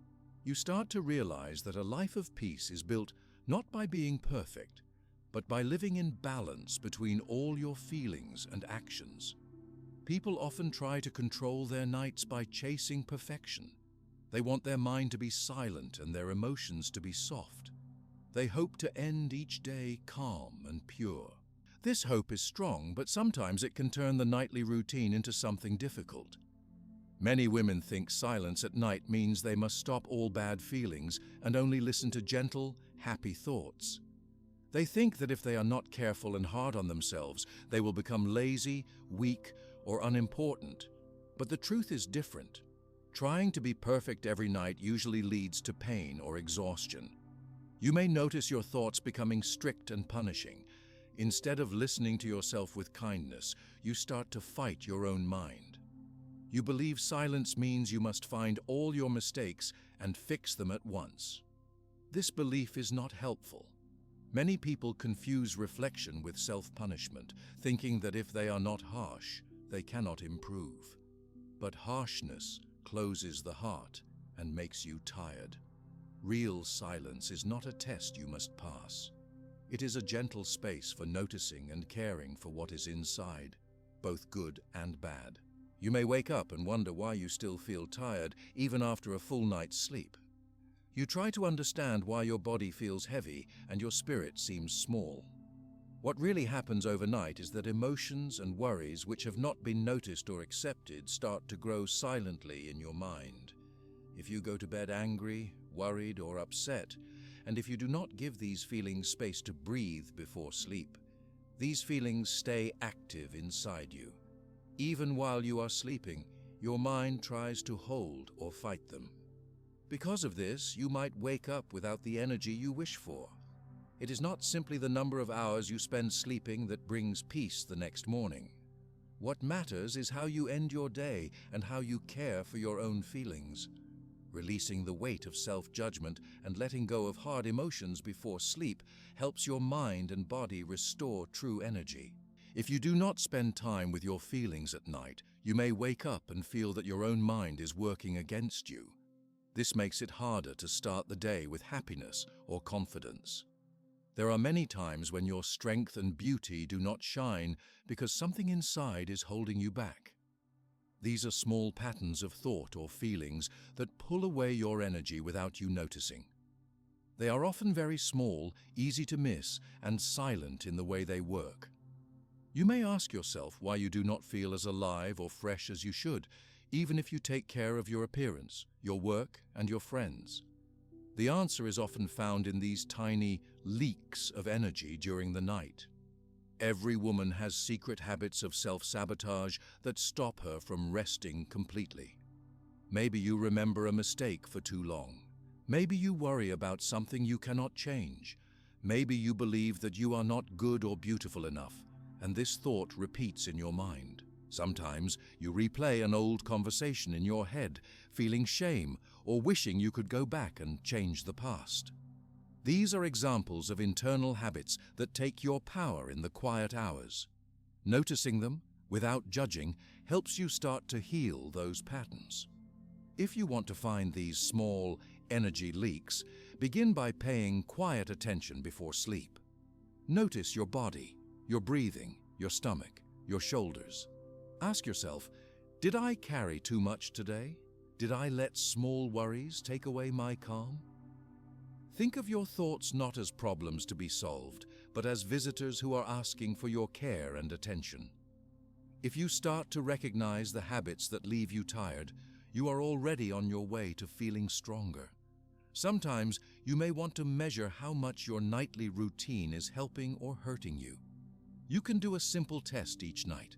You start to realize that a life of peace is built not by being perfect, but by living in balance between all your feelings and actions. People often try to control their nights by chasing perfection. They want their mind to be silent and their emotions to be soft. They hope to end each day calm and pure. This hope is strong, but sometimes it can turn the nightly routine into something difficult. Many women think silence at night means they must stop all bad feelings and only listen to gentle, happy thoughts. They think that if they are not careful and hard on themselves, they will become lazy, weak, or unimportant. But the truth is different. Trying to be perfect every night usually leads to pain or exhaustion. You may notice your thoughts becoming strict and punishing. Instead of listening to yourself with kindness, you start to fight your own mind. You believe silence means you must find all your mistakes and fix them at once. This belief is not helpful. Many people confuse reflection with self-punishment, thinking that if they are not harsh, they cannot improve. But harshness closes the heart and makes you tired. Real silence is not a test you must pass. It is a gentle space for noticing and caring for what is inside, both good and bad. You may wake up and wonder why you still feel tired, even after a full night's sleep. You try to understand why your body feels heavy and your spirit seems small. What really happens overnight is that emotions and worries which have not been noticed or accepted start to grow silently in your mind. If you go to bed angry, worried, or upset, and if you do not give these feelings space to breathe before sleep, these feelings stay active inside you. Even while you are sleeping, your mind tries to hold or fight them. Because of this, you might wake up without the energy you wish for. It is not simply the number of hours you spend sleeping that brings peace the next morning. What matters is how you end your day and how you care for your own feelings. Releasing the weight of self-judgment and letting go of hard emotions before sleep helps your mind and body restore true energy. If you do not spend time with your feelings at night, you may wake up and feel that your own mind is working against you. This makes it harder to start the day with happiness or confidence. There are many times when your strength and beauty do not shine because something inside is holding you back. These are small patterns of thought or feelings that pull away your energy without you noticing. They are often very small, easy to miss, and silent in the way they work. You may ask yourself why you do not feel as alive or fresh as you should, even if you take care of your appearance, your work, and your friends. The answer is often found in these tiny leaks of energy during the night. Every woman has secret habits of self-sabotage that stop her from resting completely. Maybe you remember a mistake for too long. Maybe you worry about something you cannot change. Maybe you believe that you are not good or beautiful enough, and this thought repeats in your mind. Sometimes you replay an old conversation in your head, feeling shame or wishing you could go back and change the past. These are examples of internal habits that take your power in the quiet hours. Noticing them, without judging, helps you start to heal those patterns. If you want to find these small energy leaks, begin by paying quiet attention before sleep. Notice your body, your breathing, your stomach, your shoulders. Ask yourself, did I carry too much today? Did I let small worries take away my calm? Think of your thoughts not as problems to be solved, but as visitors who are asking for your care and attention. If you start to recognize the habits that leave you tired, you are already on your way to feeling stronger. Sometimes you may want to measure how much your nightly routine is helping or hurting you. You can do a simple test each night.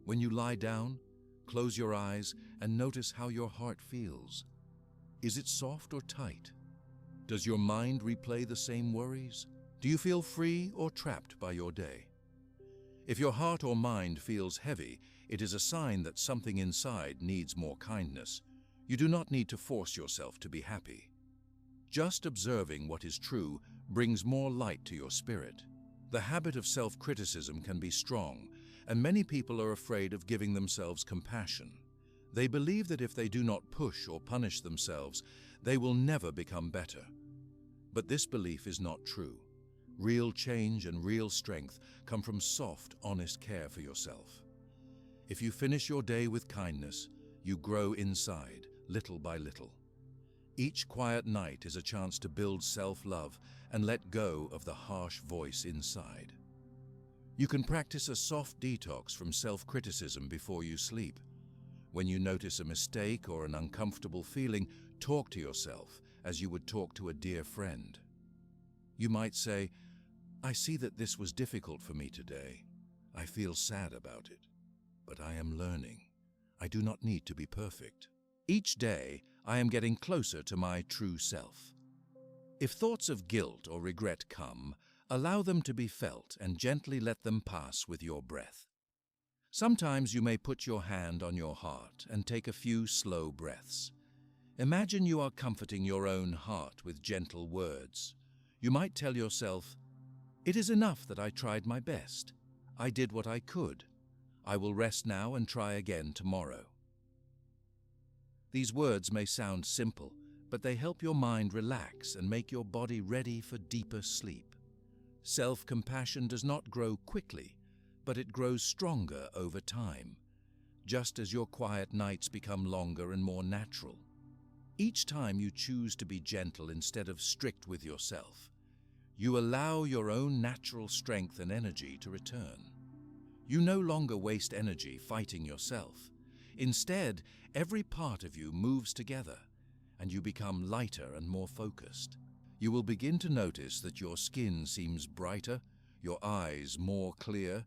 When you lie down, close your eyes and notice how your heart feels. Is it soft or tight? Does your mind replay the same worries? Do you feel free or trapped by your day? If your heart or mind feels heavy, it is a sign that something inside needs more kindness. You do not need to force yourself to be happy. Just observing what is true brings more light to your spirit. The habit of self-criticism can be strong, and many people are afraid of giving themselves compassion. They believe that if they do not push or punish themselves, they will never become better. But this belief is not true. Real change and real strength come from soft, honest care for yourself. If you finish your day with kindness, you grow inside, little by little. Each quiet night is a chance to build self-love and let go of the harsh voice inside. You can practice a soft detox from self-criticism before you sleep. When you notice a mistake or an uncomfortable feeling, talk to yourself as you would talk to a dear friend. You might say, "I see that this was difficult for me today. I feel sad about it, but I am learning. I do not need to be perfect. Each day, I am getting closer to my true self." If thoughts of guilt or regret come, allow them to be felt and gently let them pass with your breath. Sometimes you may put your hand on your heart and take a few slow breaths. Imagine you are comforting your own heart with gentle words. You might tell yourself, "It is enough that I tried my best. I did what I could. I will rest now and try again tomorrow." These words may sound simple, but they help your mind relax and make your body ready for deeper sleep. Self-compassion does not grow quickly, but it grows stronger over time, just as your quiet nights become longer and more natural. Each time you choose to be gentle instead of strict with yourself, you allow your own natural strength and energy to return. You no longer waste energy fighting yourself. Instead, every part of you moves together, and you become lighter and more focused. You will begin to notice that your skin seems brighter, your eyes more clear,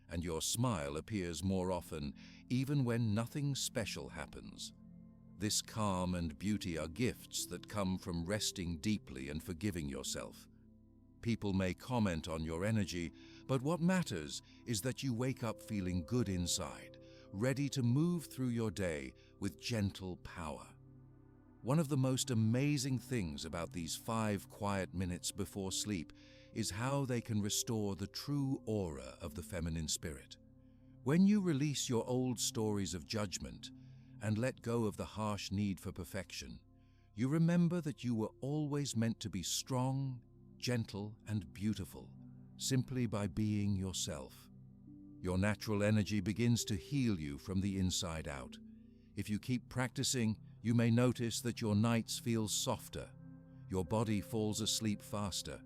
and your smile appears more often, even when nothing special happens. This calm and beauty are gifts that come from resting deeply and forgiving yourself. People may comment on your energy, but what matters is that you wake up feeling good inside, ready to move through your day with gentle power. One of the most amazing things about these 5 quiet minutes before sleep is how they can restore the true aura of the feminine spirit. When you release your old stories of judgment and let go of the harsh need for perfection, you remember that you were always meant to be strong, gentle, and beautiful, simply by being yourself. Your natural energy begins to heal you from the inside out. If you keep practicing, you may notice that your nights feel softer, your body falls asleep faster,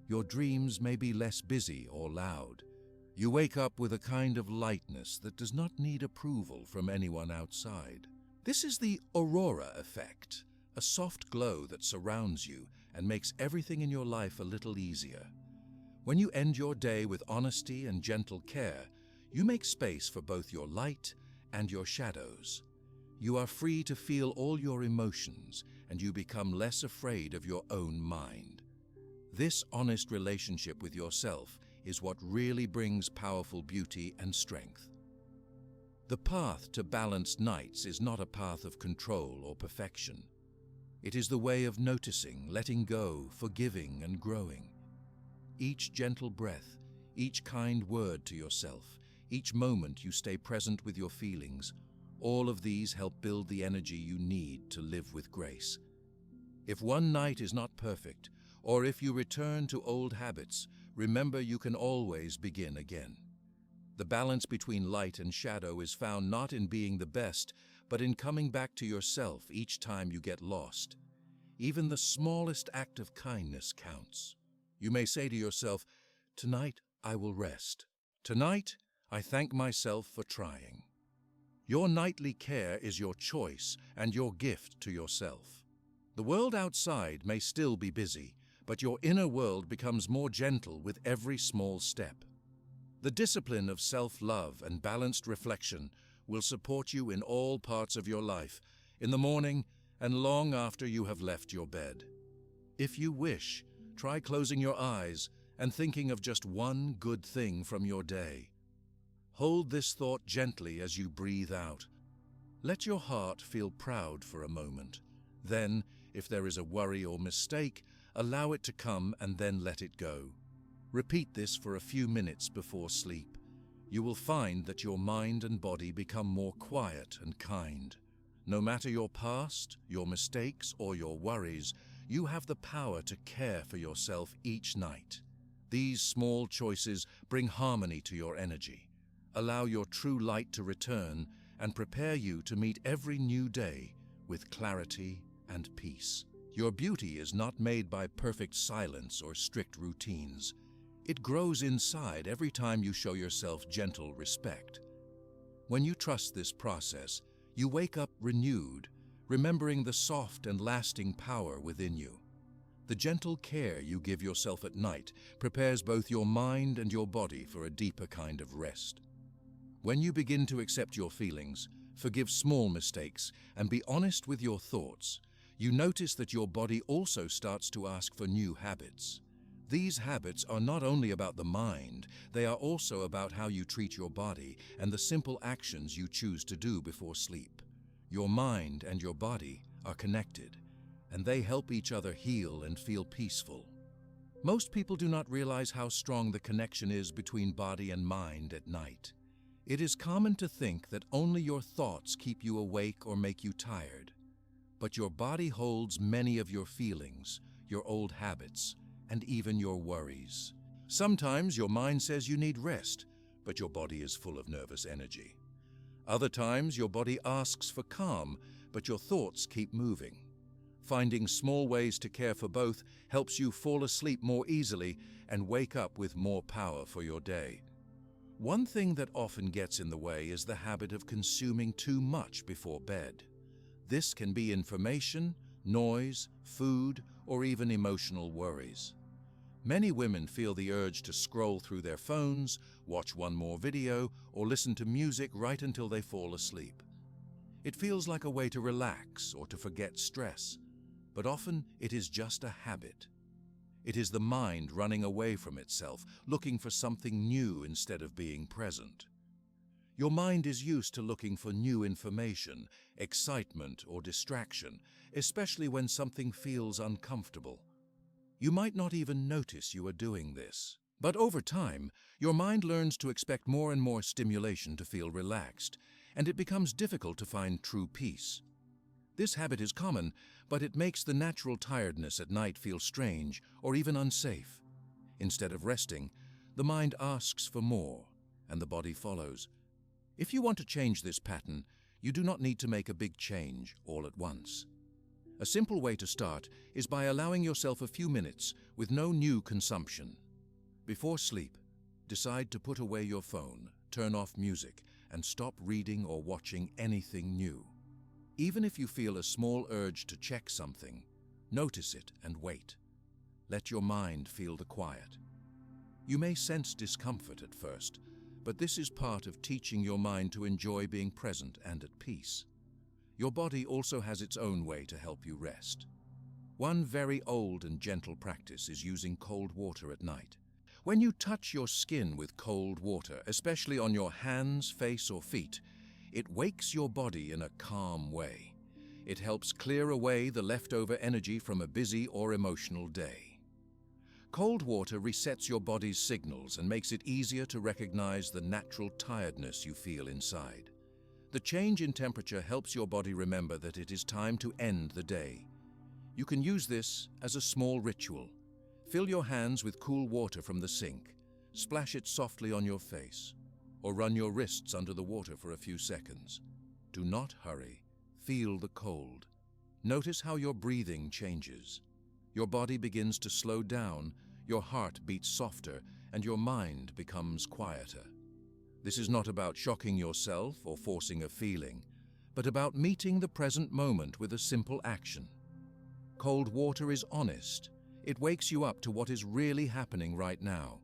your dreams may be less busy or loud. You wake up with a kind of lightness that does not need approval from anyone outside. This is the aurora effect, a soft glow that surrounds you and makes everything in your life a little easier. When you end your day with honesty and gentle care, you make space for both your light and your shadows. You are free to feel all your emotions, and you become less afraid of your own mind. This honest relationship with yourself is what really brings powerful beauty and strength. The path to balanced nights is not a path of control or perfection. It is the way of noticing, letting go, forgiving, and growing. Each gentle breath, each kind word to yourself, each moment you stay present with your feelings, all of these help build the energy you need to live with grace. If one night is not perfect, or if you return to old habits, remember you can always begin again. The balance between light and shadow is found not in being the best, but in coming back to yourself each time you get lost. Even the smallest act of kindness counts. You may say to yourself, "Tonight I will rest. Tonight I thank myself for trying." Your nightly care is your choice and your gift to yourself. The world outside may still be busy, but your inner world becomes more gentle with every small step. The discipline of self-love and balanced reflection will support you in all parts of your life, in the morning and long after you have left your bed. If you wish, try closing your eyes and thinking of just one good thing from your day. Hold this thought gently as you breathe out. Let your heart feel proud for a moment. Then, if there is a worry or mistake, allow it to come and then let it go. Repeat this for a few minutes before sleep. You will find that your mind and body become more quiet and kind. No matter your past, your mistakes, or your worries, you have the power to care for yourself each night. These small choices bring harmony to your energy, allow your true light to return, and prepare you to meet every new day with clarity and peace. Your beauty is not made by perfect silence or strict routines. It grows inside every time you show yourself gentle respect. When you trust this process, you wake up renewed, remembering the soft and lasting power within you. The gentle care you give yourself at night prepares both your mind and your body for a deeper kind of rest. When you begin to accept your feelings, forgive small mistakes, and be honest with your thoughts, you notice that your body also starts to ask for new habits. These habits are not only about the mind, they are also about how you treat your body and the simple actions you choose to do before sleep. Your mind and your body are connected, and they help each other heal and feel peaceful. Most people do not realize how strong the connection is between body and mind at night. It is common to think that only your thoughts keep you awake or make you tired. But your body holds many of your feelings, your old habits, and even your worries. Sometimes your mind says you need rest, but your body is full of nervous energy. Other times your body asks for calm, but your thoughts keep moving. Finding small ways to care for both helps you fall asleep more easily and wake up with more power for your day. One thing that often gets in the way is the habit of consuming too much before bed. This can be information, noise, food, or even emotional worries. Many women feel the urge to scroll through their phones, watch one more video, or listen to music right until they fall asleep. It feels like a way to relax or to forget stress, but often it is just a habit. It is the mind running away from itself, looking for something new instead of being present. Your mind is used to looking for new information, excitement, or distraction, especially when something feels uncomfortable. You might not even notice you are doing this. But over time, your mind learns to expect more and more stimulation to feel relaxed, and it becomes difficult to find true peace. This habit is common, but it makes the natural tiredness at night feel strange or even unsafe. Instead of resting, the mind asks for more, and the body follows. If you want to change this pattern, you do not need to make a big change all at once. A simple way to start is by allowing yourself a few minutes with no new consumption. Before sleep, decide to put away your phone, turn off music, and stop reading or watching anything new. Even if you feel a small urge to check something, notice it and wait. Let your mind feel the quiet. You may sense discomfort at first, but this is part of teaching your mind to enjoy being present and at peace. Your body also has its own way to help you rest. One very old and gentle practice is using cold water at night. When you touch your skin with cold water, especially on your hands, face, or feet, it wakes your body in a calm way. It helps clear away the leftover energy from a busy or emotional day. Cold water resets your body's signals and makes it easier to recognize the natural tiredness you feel inside. The change in temperature helps your body remember that it is time to end the day. You can use this as a small ritual. Fill your hands with cool water from the sink, splash it softly on your face, or run your wrists under the water for a few seconds. Do not hurry. Feel the cold. Notice how your breathing changes. Your body begins to slow down, your heart beats softer, and your mind becomes quieter. This is not about shocking yourself or forcing a feeling, but about meeting the present moment with a simple action. Cold water is honest. It wakes you up to what is really happening right now.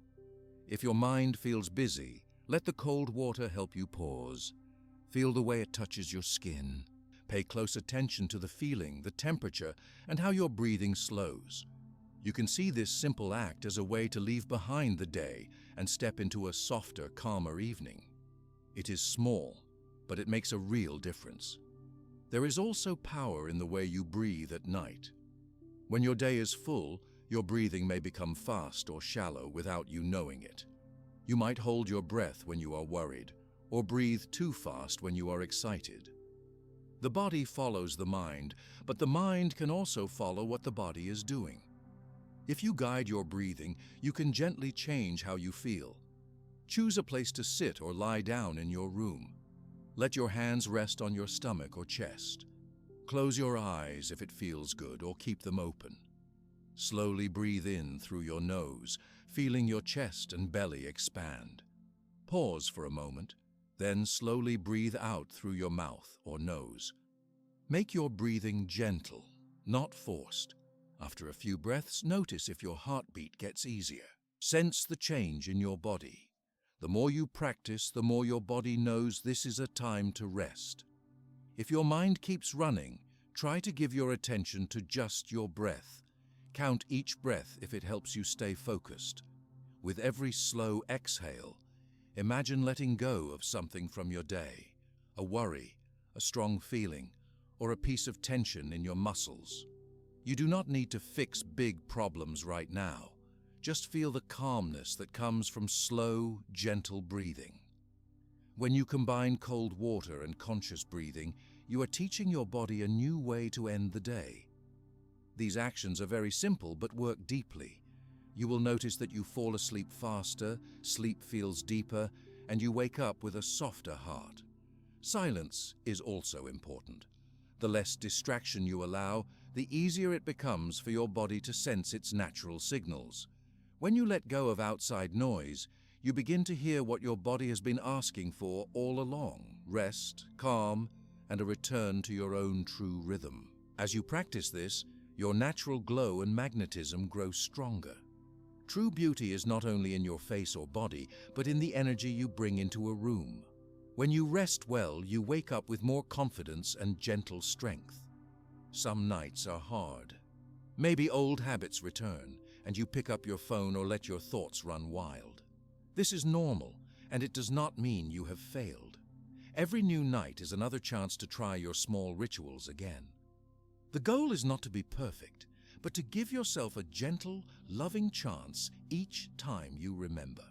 If your mind feels busy, let the cold water help you pause. Feel the way it touches your skin. Pay close attention to the feeling, the temperature, and how your breathing slows. You can see this simple act as a way to leave behind the day and step into a softer, calmer evening. It is small, but it makes a real difference. There is also power in the way you breathe at night. When your day is full, your breathing may become fast or shallow without you knowing it. You might hold your breath when you are worried, or breathe too fast when you are excited. The body follows the mind, but the mind can also follow what the body is doing. If you guide your breathing, you can gently change how you feel. Choose a place to sit or lie down in your room. Let your hands rest on your stomach or chest. Close your eyes if it feels good, or keep them open. Slowly breathe in through your nose, feeling your chest and belly expand. Pause for a moment, then slowly breathe out through your mouth or nose. Make your breathing gentle, not forced. After a few breaths, notice if your heartbeat gets easier. Sense the change in your body. The more you practice, the more your body knows this is a time to rest. If your mind keeps running, try to give your attention to just your breath. Count each breath if it helps you stay focused. With every slow exhale, imagine letting go of something from your day, a worry, a strong feeling, or a piece of tension in your muscles. You do not need to fix big problems right now. Just feel the calmness that comes from slow, gentle breathing. When you combine cold water and conscious breathing, you are teaching your body a new way to end the day. These actions are very simple but work deeply. You will notice that you fall asleep faster, sleep feels deeper, and you wake up with a softer heart. Silence is also important. The less distraction you allow, the easier it becomes for your body to sense its natural signals. When you let go of outside noise, you begin to hear what your body has been asking for all along: rest, calm, and a return to your own true rhythm. As you practice this, your natural glow and magnetism grow stronger. True beauty is not only in your face or body, but in the energy you bring into a room. When you rest well, you wake up with more confidence and gentle strength. Some nights are hard. Maybe old habits return, and you pick up your phone or let your thoughts run wild. This is normal, and it does not mean you have failed. Every new night is another chance to try your small rituals again. The goal is not to be perfect, but to give yourself a gentle, loving chance each time you remember.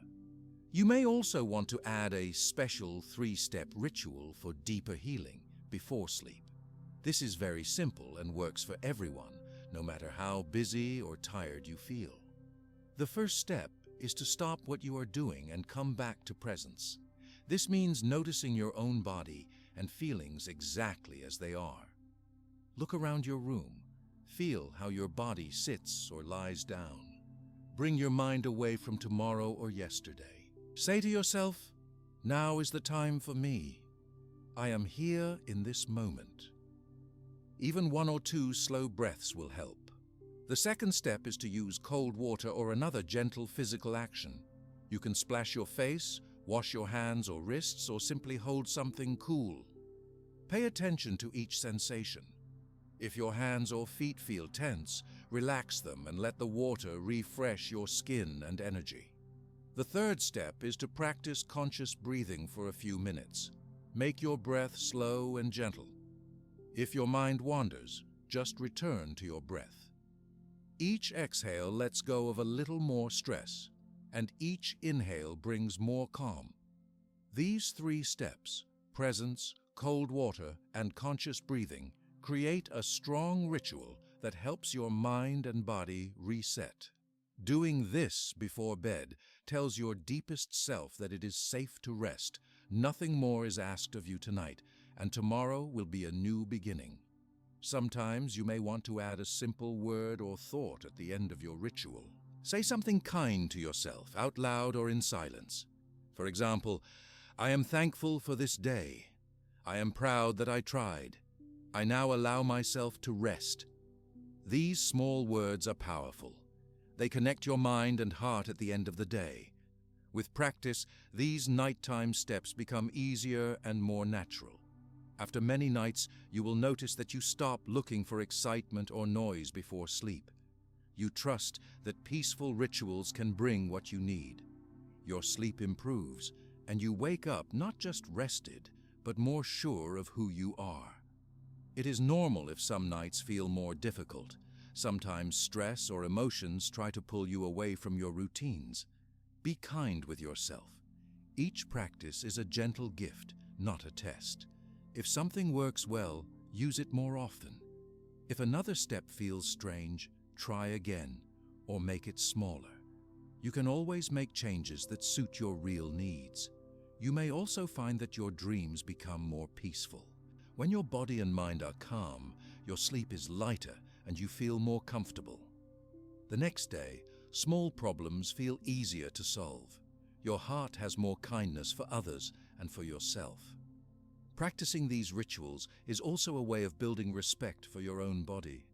You may also want to add a special 3-step ritual for deeper healing before sleep. This is very simple and works for everyone, no matter how busy or tired you feel. The first step is to stop what you are doing and come back to presence. This means noticing your own body and feelings exactly as they are. Look around your room. Feel how your body sits or lies down. Bring your mind away from tomorrow or yesterday. Say to yourself, "Now is the time for me. I am here in this moment." Even 1 or 2 slow breaths will help. The second step is to use cold water or another gentle physical action. You can splash your face, wash your hands or wrists, or simply hold something cool. Pay attention to each sensation. If your hands or feet feel tense, relax them and let the water refresh your skin and energy. The third step is to practice conscious breathing for a few minutes. Make your breath slow and gentle. If your mind wanders, just return to your breath. Each exhale lets go of a little more stress, and each inhale brings more calm. These 3 steps, presence, cold water, and conscious breathing, create a strong ritual that helps your mind and body reset. Doing this before bed tells your deepest self that it is safe to rest. Nothing more is asked of you tonight, and tomorrow will be a new beginning. Sometimes you may want to add a simple word or thought at the end of your ritual. Say something kind to yourself, out loud or in silence. For example, "I am thankful for this day. I am proud that I tried. I now allow myself to rest." These small words are powerful. They connect your mind and heart at the end of the day. With practice, these nighttime steps become easier and more natural. After many nights, you will notice that you stop looking for excitement or noise before sleep. You trust that peaceful rituals can bring what you need. Your sleep improves, and you wake up not just rested, but more sure of who you are. It is normal if some nights feel more difficult. Sometimes stress or emotions try to pull you away from your routines. Be kind with yourself. Each practice is a gentle gift, not a test. If something works well, use it more often. If another step feels strange, try again, or make it smaller. You can always make changes that suit your real needs. You may also find that your dreams become more peaceful. When your body and mind are calm, your sleep is lighter and you feel more comfortable. The next day, small problems feel easier to solve. Your heart has more kindness for others and for yourself. Practicing these rituals is also a way of building respect for your own body.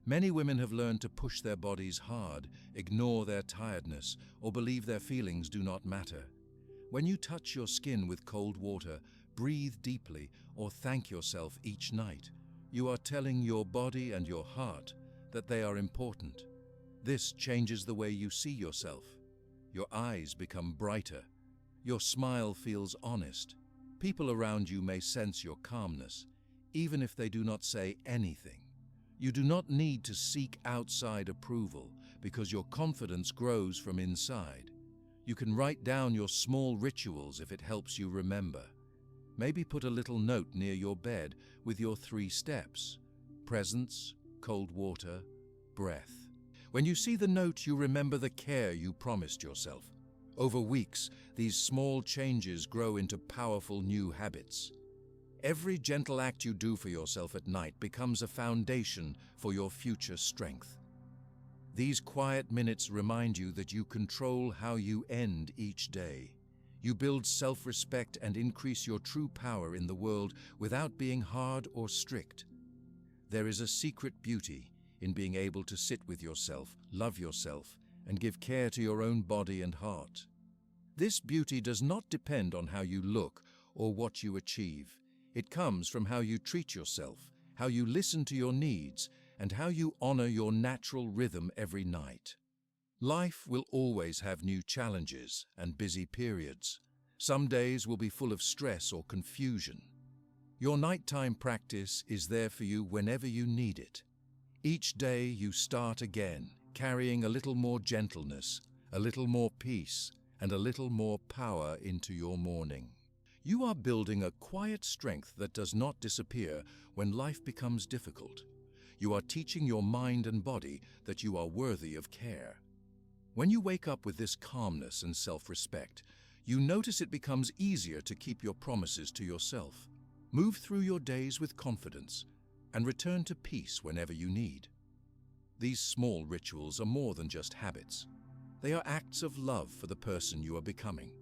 Many women have learned to push their bodies hard, ignore their tiredness, or believe their feelings do not matter. When you touch your skin with cold water, breathe deeply, or thank yourself each night, you are telling your body and your heart that they are important. This changes the way you see yourself. Your eyes become brighter. Your smile feels honest. People around you may sense your calmness, even if they do not say anything. You do not need to seek outside approval because your confidence grows from inside. You can write down your small rituals if it helps you remember. Maybe put a little note near your bed with your 3 steps: presence, cold water, breath. When you see the note, you remember the care you promised yourself. Over weeks, these small changes grow into powerful new habits. Every gentle act you do for yourself at night becomes a foundation for your future strength. These quiet minutes remind you that you control how you end each day. You build self-respect and increase your true power in the world without being hard or strict. There is a secret beauty in being able to sit with yourself, love yourself, and give care to your own body and heart. This beauty does not depend on how you look or what you achieve. It comes from how you treat yourself, how you listen to your needs, and how you honor your natural rhythm every night. Life will always have new challenges and busy periods. Some days will be full of stress or confusion. Your nighttime practice is there for you whenever you need it. Each day you start again, carrying a little more gentleness, a little more peace, and a little more power into your morning. You are building a quiet strength that does not disappear when life becomes difficult. You are teaching your mind and body that you are worthy of care. When you wake up with this calmness and self-respect, you notice it becomes easier to keep your promises to yourself. Move through your days with confidence and return to peace whenever you need. These small rituals are more than just habits. They are acts of love for the person you are becoming.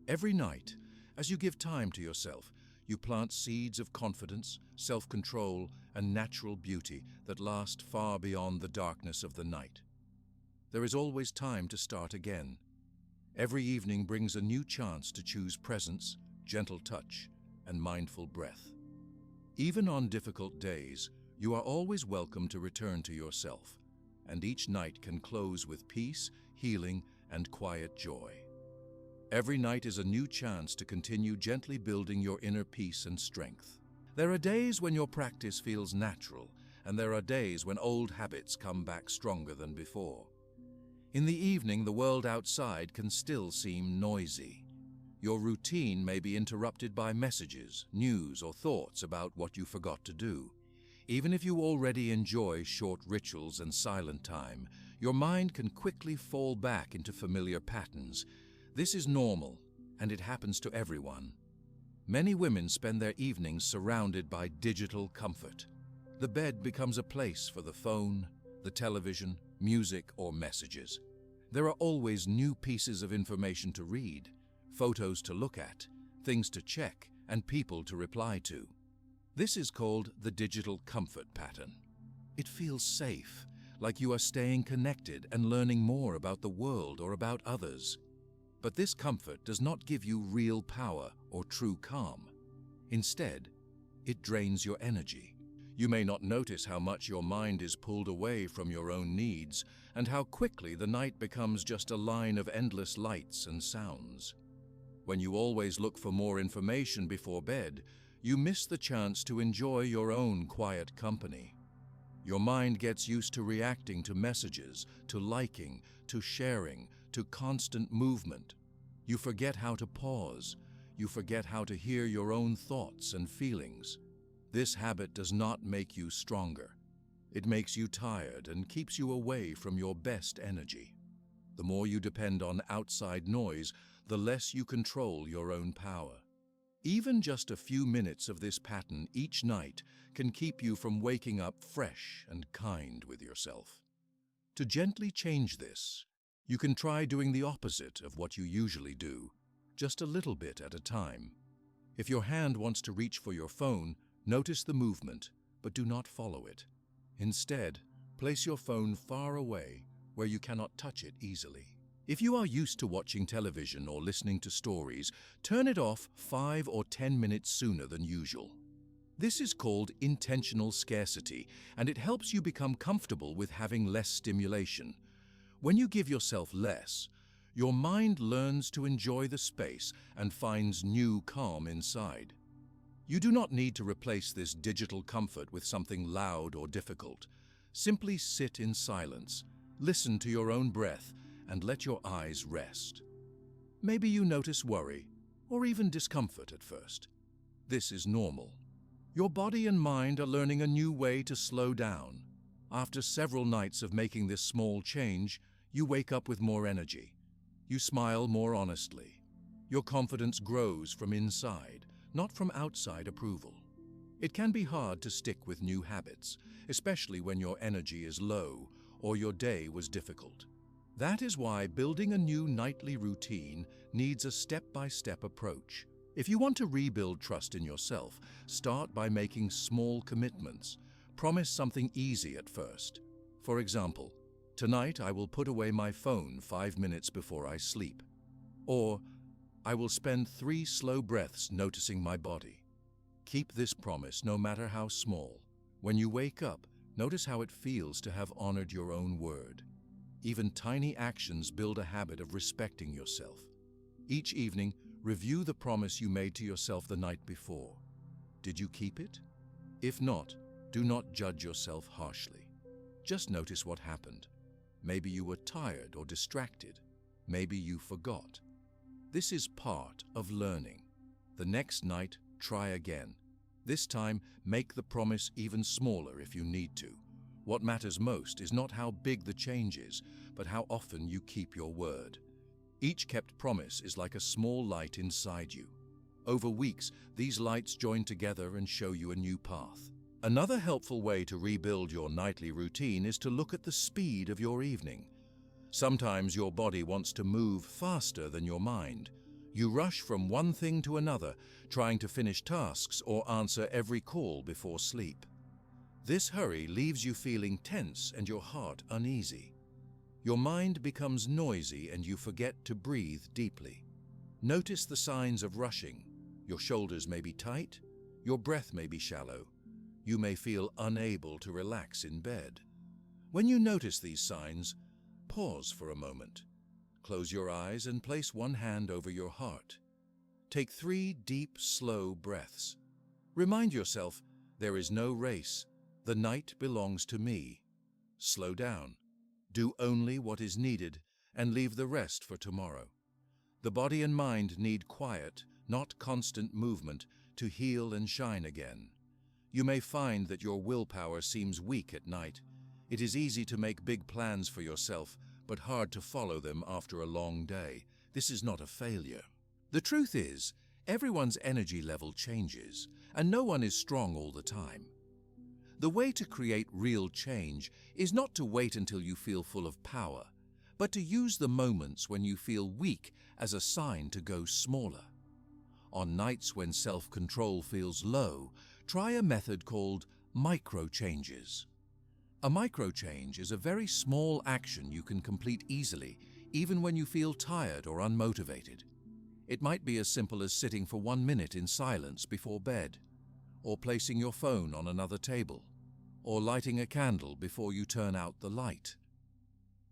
Every night, as you give time to yourself, you plant seeds of confidence, self-control, and natural beauty that last far beyond the darkness of the night. There is always time to start again. Every evening brings a new chance to choose presence, gentle touch, and mindful breath. Even on difficult days, you are always welcome to return to yourself, and each night can close with peace, healing, and quiet joy. Every night is a new chance to continue gently building your inner peace and strength. There are days when your practice feels natural, and there are days when old habits come back stronger than before. In the evening, the world outside can still seem noisy. Your routine may be interrupted by messages, news, or thoughts about what you forgot to do. Even if you already enjoy short rituals and silent time, your mind can quickly fall back into familiar patterns. This is normal, and it happens to everyone. Many women spend their evenings surrounded by digital comfort. The bed becomes a place for the phone, the television, music, or messages. There are always new pieces of information to read, photos to look at, things to check, and people to reply to. This is called the digital comfort pattern. It feels safe, like you are staying connected and learning more about the world or about others. But this comfort does not give you real power or true calm. Instead, it drains your energy. You may not notice how much your mind is pulled away from your own needs and how quickly the night becomes just a line of endless lights and sounds. When you always look for more information before bed, you miss the chance to enjoy your own quiet company. Your mind gets used to reacting to messages, to liking, to sharing, to constant movement. You forget how to pause. You forget how to hear your own thoughts and feelings. This habit does not make you stronger. It makes you tired and keeps you away from your best energy. The more you depend on outside noise, the less you control your own power. Even just a few minutes of this pattern each night can keep you from waking up fresh and kind with yourself. To gently change this, you can try doing the opposite of what you usually do, just a little bit at a time. If your hand wants to reach for your phone, notice the movement, but do not follow it. Instead, place your phone far away where you cannot touch it easily. If you are used to watching television or listening to stories, turn it off 5 or 10 minutes sooner than usual. This is called intentional scarcity, and it helps you become comfortable with having less stimulation. When you give yourself less, your mind learns to enjoy the space and finds new calm inside. You do not need to replace this digital comfort with something loud or difficult. Simply sit in silence, listen to your own breath, and let your eyes rest. Maybe you notice worry or even discomfort at first. This is normal. Your body and mind are learning a new way to slow down. After several nights of making this small change, you wake up with more energy. You smile more honestly. Your confidence grows from inside, not from outside approval. It can be hard to stick with new habits, especially when your energy is low or your day was difficult. That is why building a new nightly routine needs a step-by-step approach. If you want to rebuild trust in yourself, start by making small commitments. Promise something easy at first. For example, tonight I will put away my phone 5 minutes before I sleep. Or, I will spend 3 slow breaths noticing my body. Keep this promise no matter how small. When you wake up, notice how it feels to have honored your own word. Even tiny actions build a habit of respecting yourself. Each evening, review the promise you made to yourself the night before. Did you keep it? If not, do not judge yourself harshly. Just notice what happened. Maybe you were tired or distracted. Maybe you forgot. This is part of learning. The next night, try again. This time, make the promise even smaller if you need to. What matters most is not how big the change is, but how often you keep your word. Each kept promise is like a small light inside you. Over weeks, these lights join together and show you a new path. Another helpful way to rebuild your nightly routine is to look at the speed of your evening. Sometimes your body wants to move faster than your mind. You rush from one thing to another, trying to finish tasks or answer every call before sleep. This hurry leaves you feeling tense and your heart uneasy. Your mind becomes noisy and you forget to breathe deeply. Notice the signs of rushing. Your shoulders may be tight, your breath may be shallow. You may feel unable to relax in bed. When you notice these signs, pause for a moment. Close your eyes and place one hand over your heart. Take 3 deep, slow breaths. Remind yourself, there is no race. The night belongs to me. Slow down. Do only what is needed and leave the rest for tomorrow. The body and mind need quiet, not constant movement, to heal and shine again. You may find that your willpower seems weak at night. It is easy to make big plans for yourself, but hard to follow them after a long day. This is not a failure. The truth is, everyone's energy level changes, and no one is strong all the time. The way to create real change is not to wait until you feel full of power, but to use the moments when you feel weak as a sign to go smaller. On nights when self-control feels low, try a method called micro-changes. A micro-change is a very small action you can complete easily, even when you feel tired or unmotivated. It might be as simple as sitting for 1 minute in silence before bed, or placing your phone on another table, or lighting a candle before you turn out the light.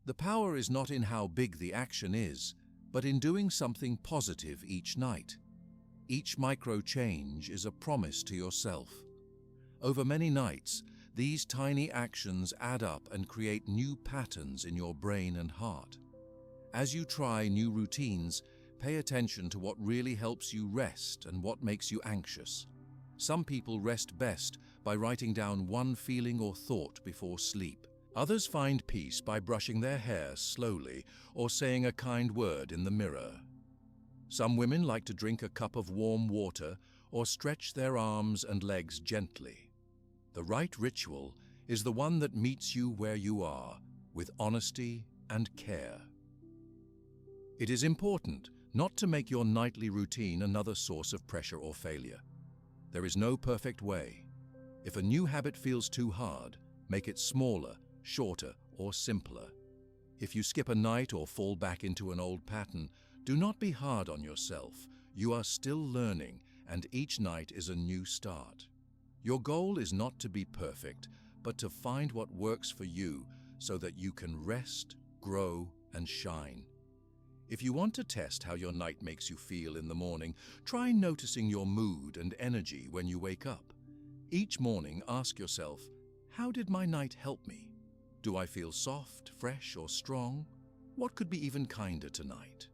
The power is not in how big the action is, but in doing something positive each night. Each micro-change is a promise to yourself. Over many nights, these tiny actions add up and create new patterns in your brain and heart. As you try new routines, pay attention to what really helps you rest and what makes you anxious. Some people rest best by writing down one feeling or thought before sleep. Others find peace by brushing their hair slowly or saying a kind word in the mirror. Some women like to drink a cup of warm water or stretch their arms and legs gently. The right ritual is the one that meets you where you are, with honesty and care. It is important not to make your nightly routine another source of pressure or failure. There is no perfect way. If a new habit feels too hard, make it smaller, shorter, or simpler. If you skip a night or fall back into an old pattern, do not be hard on yourself. You are still learning, and each night is a new start. Your goal is not to be perfect, but to find what works for you so that you can rest, grow, and shine. If you want to test how your night makes you feel in the morning, try noticing your mood and energy when you wake up. Each morning, ask yourself, how did my night help me? Do I feel soft, fresh, or strong? What could be even kinder tonight?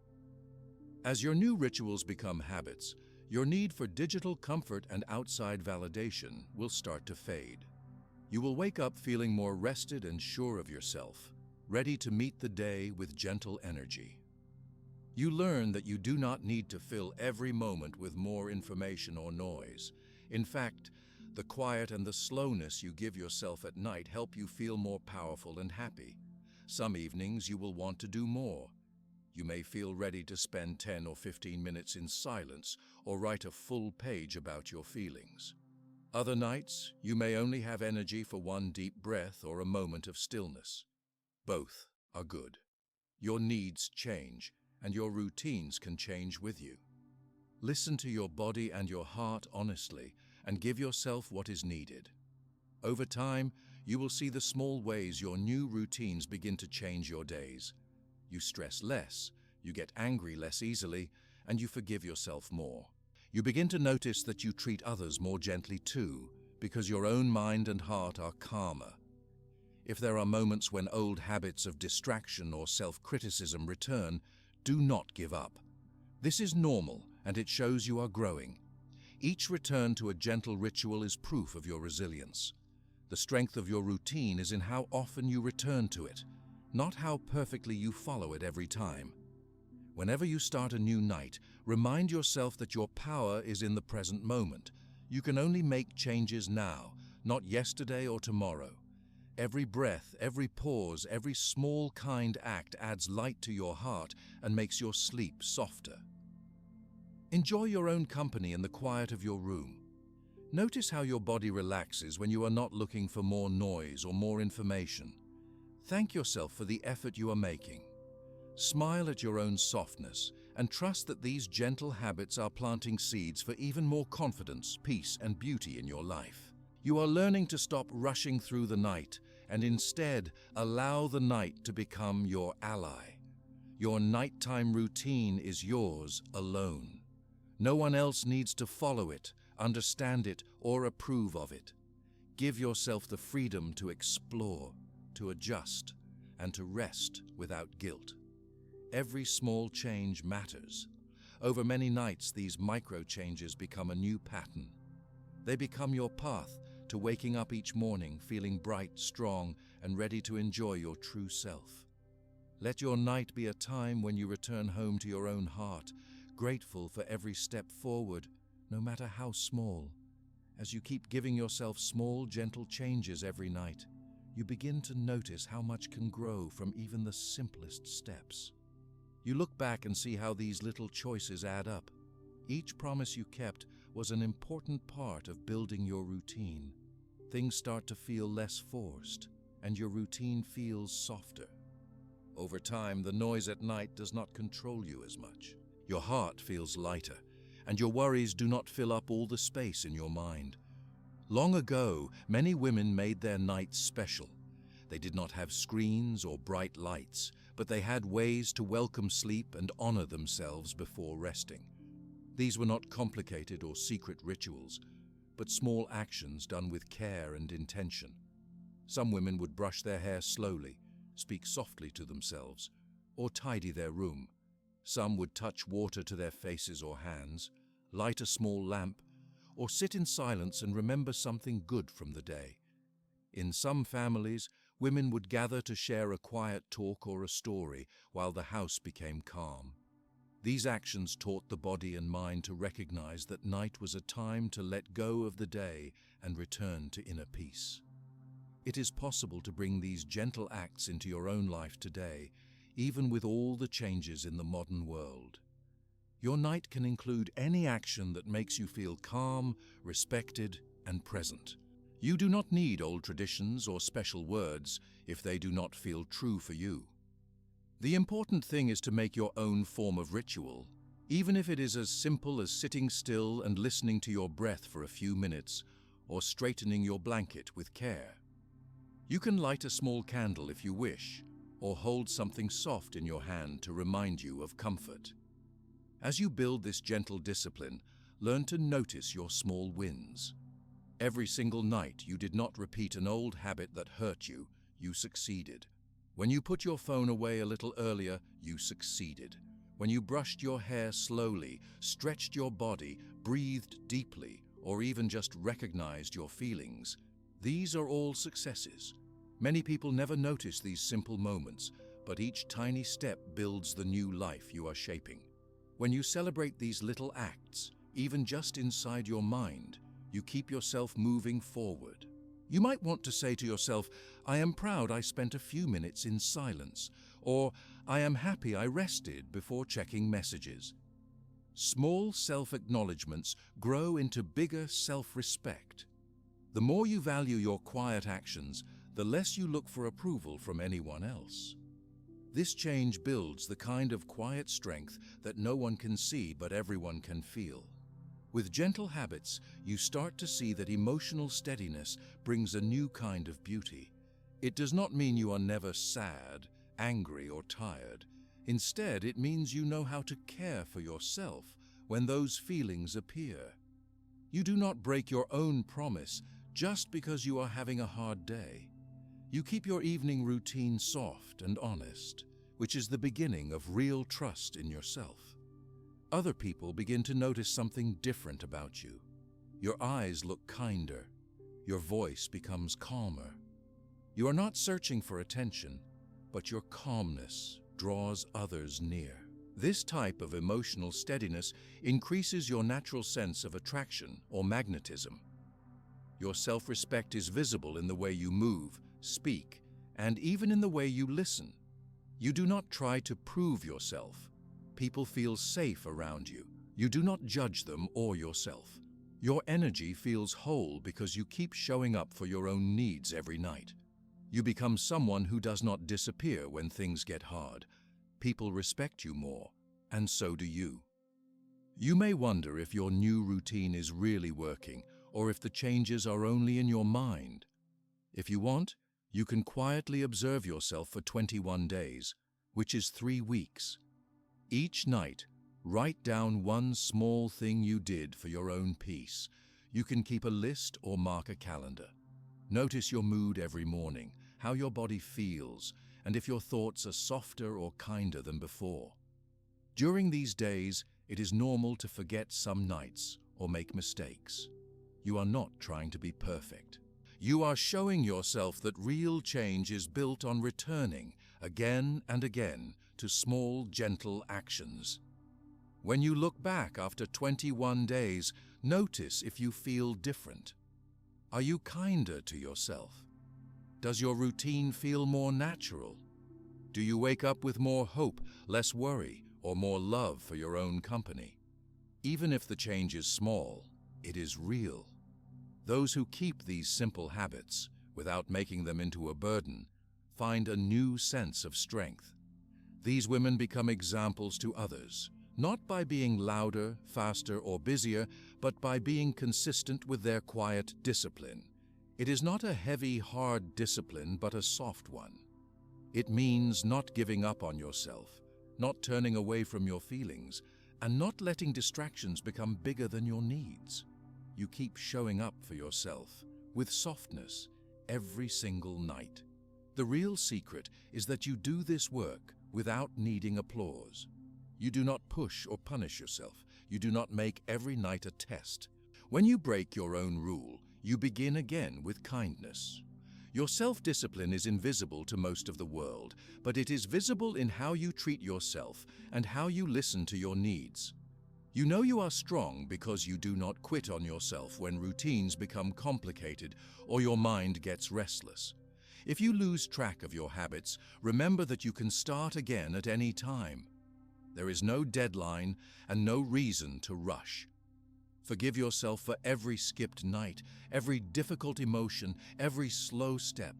As your new rituals become habits, your need for digital comfort and outside validation will start to fade. You will wake up feeling more rested and sure of yourself, ready to meet the day with gentle energy. You learn that you do not need to fill every moment with more information or noise. In fact, the quiet and the slowness you give yourself at night help you feel more powerful and happy. Some evenings you will want to do more. You may feel ready to spend 10 or 15 minutes in silence or write a full page about your feelings. Other nights, you may only have energy for one deep breath or a moment of stillness. Both are good. Your needs change, and your routines can change with you. Listen to your body and your heart honestly, and give yourself what is needed. Over time, You will see the small ways your new routines begin to change your days. You stress less, you get angry less easily, and you forgive yourself more. You begin to notice that you treat others more gently too, because your own mind and heart are calmer. If there are moments when old habits of distraction or self-criticism return, do not give up. This is normal, and it shows you are growing. Each return to a gentle ritual is proof of your resilience. The strength of your routine is in how often you return to it, not how perfectly you follow it every time. Whenever you start a new night, remind yourself that your power is in the present moment. You can only make changes now, not yesterday or tomorrow. Every breath, every pause, every small kind act adds light to your heart and makes your sleep softer. Enjoy your own company in the quiet of your room. Notice how your body relaxes when you are not looking for more noise or more information. Thank yourself for the effort you are making. Smile at your own softness and trust that these gentle habits are planting seeds for even more confidence, peace, and beauty in your life. You are learning to stop rushing through the night and instead allow the night to become your ally. Your nighttime routine is yours alone. No one else needs to follow it, understand it, or approve of it. Give yourself the freedom to explore, to adjust, and to rest without guilt. Every small change matters. Over many nights, these micro-changes become a new pattern. They become your path to waking up each morning feeling bright, strong, and ready to enjoy your true self. Let your night be a time when you return home to your own heart, grateful for every step forward, no matter how small. As you keep giving yourself small, gentle changes every night, you begin to notice how much can grow from even the simplest steps. You look back and see how these little choices add up. Each promise you kept was an important part of building your routine. Things start to feel less forced, and your routine feels softer. Over time, the noise at night does not control you as much. Your heart feels lighter, and your worries do not fill up all the space in your mind. Long ago, many women made their nights special. They did not have screens or bright lights, but they had ways to welcome sleep and honor themselves before resting. These were not complicated or secret rituals, but small actions done with care and intention. Some women would brush their hair slowly, speak softly to themselves, or tidy their room. Some would touch water to their faces or hands, light a small lamp, or sit in silence and remember something good from the day. In some families, women would gather to share a quiet talk or a story while the house became calm. These actions taught the body and mind to recognize that night was a time to let go of the day and return to inner peace. It is possible to bring these gentle acts into your own life today, even with all the changes in the modern world. Your night can include any action that makes you feel calm, respected, and present. You do not need old traditions or special words if they do not feel true for you. The important thing is to make your own form of ritual, even if it is as simple as sitting still and listening to your breath for a few minutes, or straightening your blanket with care. You can light a small candle if you wish, or hold something soft in your hand to remind you of comfort. As you build this gentle discipline, learn to notice your small wins. Every single night you did not repeat an old habit that hurt you, you succeeded. When you put your phone away a little earlier, you succeeded. When you brushed your hair slowly, stretched your body, breathed deeply, or even just recognized your feelings, these are all successes. Many people never notice these simple moments, but each tiny step builds the new life you are shaping. When you celebrate these little acts, even just inside your mind, you keep yourself moving forward. You might want to say to yourself, "I am proud I spent a few minutes in silence," or "I am happy I rested before checking messages." Small self-acknowledgements grow into bigger self-respect. The more you value your quiet actions, the less you look for approval from anyone else. This change builds the kind of quiet strength that no one can see but everyone can feel. With gentle habits, you start to see that emotional steadiness brings a new kind of beauty. It does not mean you are never sad, angry, or tired. Instead, it means you know how to care for yourself when those feelings appear. You do not break your own promise just because you are having a hard day. You keep your evening routine soft and honest, which is the beginning of real trust in yourself. Other people begin to notice something different about you. Your eyes look kinder. Your voice becomes calmer. You are not searching for attention, but your calmness draws others near. This type of emotional steadiness increases your natural sense of attraction or magnetism. Your self-respect is visible in the way you move, speak, and even in the way you listen. You do not try to prove yourself. People feel safe around you. You do not judge them or yourself. Your energy feels whole because you keep showing up for your own needs every night. You become someone who does not disappear when things get hard. People respect you more, and so do you. You may wonder if your new routine is really working or if the changes are only in your mind. If you want, you can quietly observe yourself for 21 days, which is 3 weeks. Each night, write down one small thing you did for your own peace. You can keep a list or mark a calendar. Notice your mood every morning, how your body feels, and if your thoughts are softer or kinder than before. During these days, it is normal to forget some nights or make mistakes. You are not trying to be perfect. You are showing yourself that real change is built on returning again and again to small, gentle actions. When you look back after 21 days, notice if you feel different. Are you kinder to yourself? Does your routine feel more natural? Do you wake up with more hope, less worry, or more love for your own company? Even if the change is small, it is real. Those who keep these simple habits, without making them into a burden, find a new sense of strength. These women become examples to others, not by being louder, faster, or busier, but by being consistent with their quiet discipline. It is not a heavy, hard discipline, but a soft one. It means not giving up on yourself, not turning away from your feelings, and not letting distractions become bigger than your needs. You keep showing up for yourself with softness every single night. The real secret is that you do this work without needing applause. You do not push or punish yourself. You do not make every night a test. When you break your own rule, you begin again with kindness. Your self-discipline is invisible to most of the world, but it is visible in how you treat yourself and how you listen to your needs. You know you are strong because you do not quit on yourself when routines become complicated or your mind gets restless. If you lose track of your habits, remember that you can start again at any time. There is no deadline and no reason to rush. Forgive yourself for every skipped night, every difficult emotion, every slow step.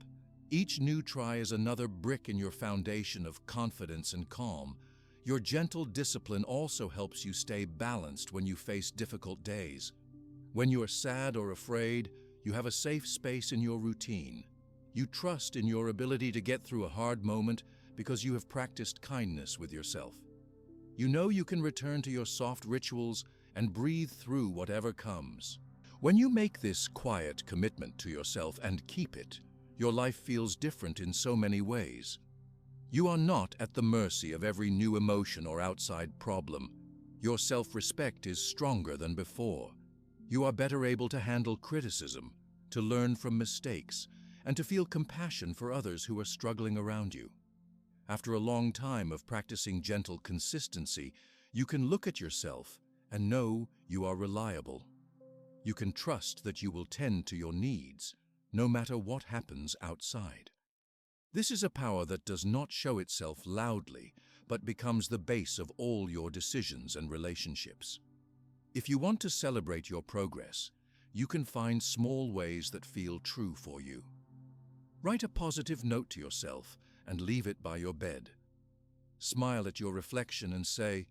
Each new try is another brick in your foundation of confidence and calm. Your gentle discipline also helps you stay balanced when you face difficult days. When you are sad or afraid, you have a safe space in your routine. You trust in your ability to get through a hard moment because you have practiced kindness with yourself. You know you can return to your soft rituals and breathe through whatever comes. When you make this quiet commitment to yourself and keep it, your life feels different in so many ways. You are not at the mercy of every new emotion or outside problem. Your self-respect is stronger than before. You are better able to handle criticism, to learn from mistakes, and to feel compassion for others who are struggling around you. After a long time of practicing gentle consistency, you can look at yourself and know you are reliable. You can trust that you will tend to your needs, no matter what happens outside. This is a power that does not show itself loudly, but becomes the base of all your decisions and relationships. If you want to celebrate your progress, you can find small ways that feel true for you. Write a positive note to yourself and leave it by your bed. Smile at your reflection and say,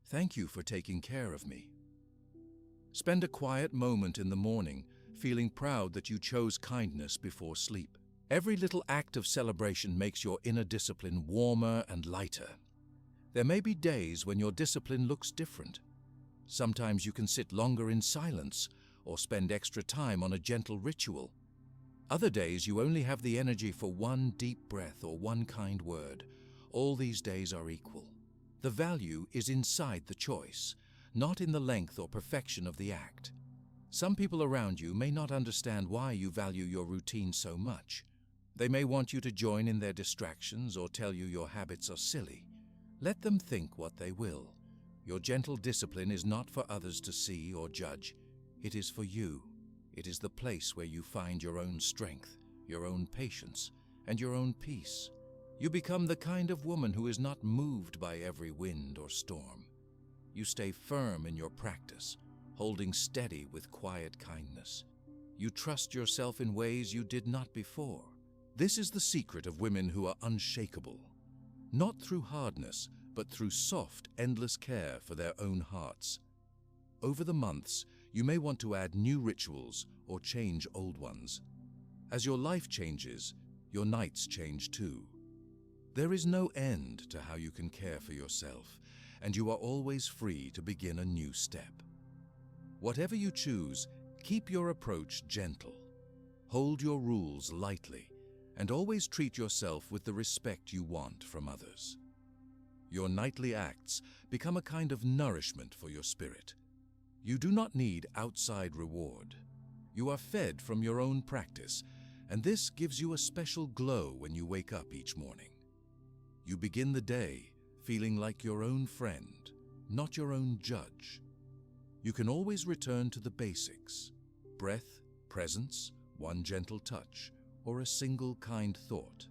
"Thank you for taking care of me." Spend a quiet moment in the morning, feeling proud that you chose kindness before sleep. Every little act of celebration makes your inner discipline warmer and lighter. There may be days when your discipline looks different. Sometimes you can sit longer in silence or spend extra time on a gentle ritual. Other days you only have the energy for one deep breath or one kind word. All these days are equal. The value is inside the choice, not in the length or perfection of the act. Some people around you may not understand why you value your routine so much. They may want you to join in their distractions or tell you your habits are silly. Let them think what they will. Your gentle discipline is not for others to see or judge. It is for you. It is the place where you find your own strength, your own patience, and your own peace. You become the kind of woman who is not moved by every wind or storm. You stay firm in your practice, holding steady with quiet kindness. You trust yourself in ways you did not before. This is the secret of women who are unshakable, not through hardness, but through soft, endless care for their own hearts. Over the months, you may want to add new rituals or change old ones. As your life changes, your nights change too. There is no end to how you can care for yourself, and you are always free to begin a new step. Whatever you choose, keep your approach gentle. Hold your rules lightly, and always treat yourself with the respect you want from others. Your nightly acts become a kind of nourishment for your spirit. You do not need outside reward. You are fed from your own practice, and this gives you a special glow when you wake up each morning. You begin the day feeling like your own friend, not your own judge. You can always return to the basics: breath, presence, one gentle touch, or a single kind thought.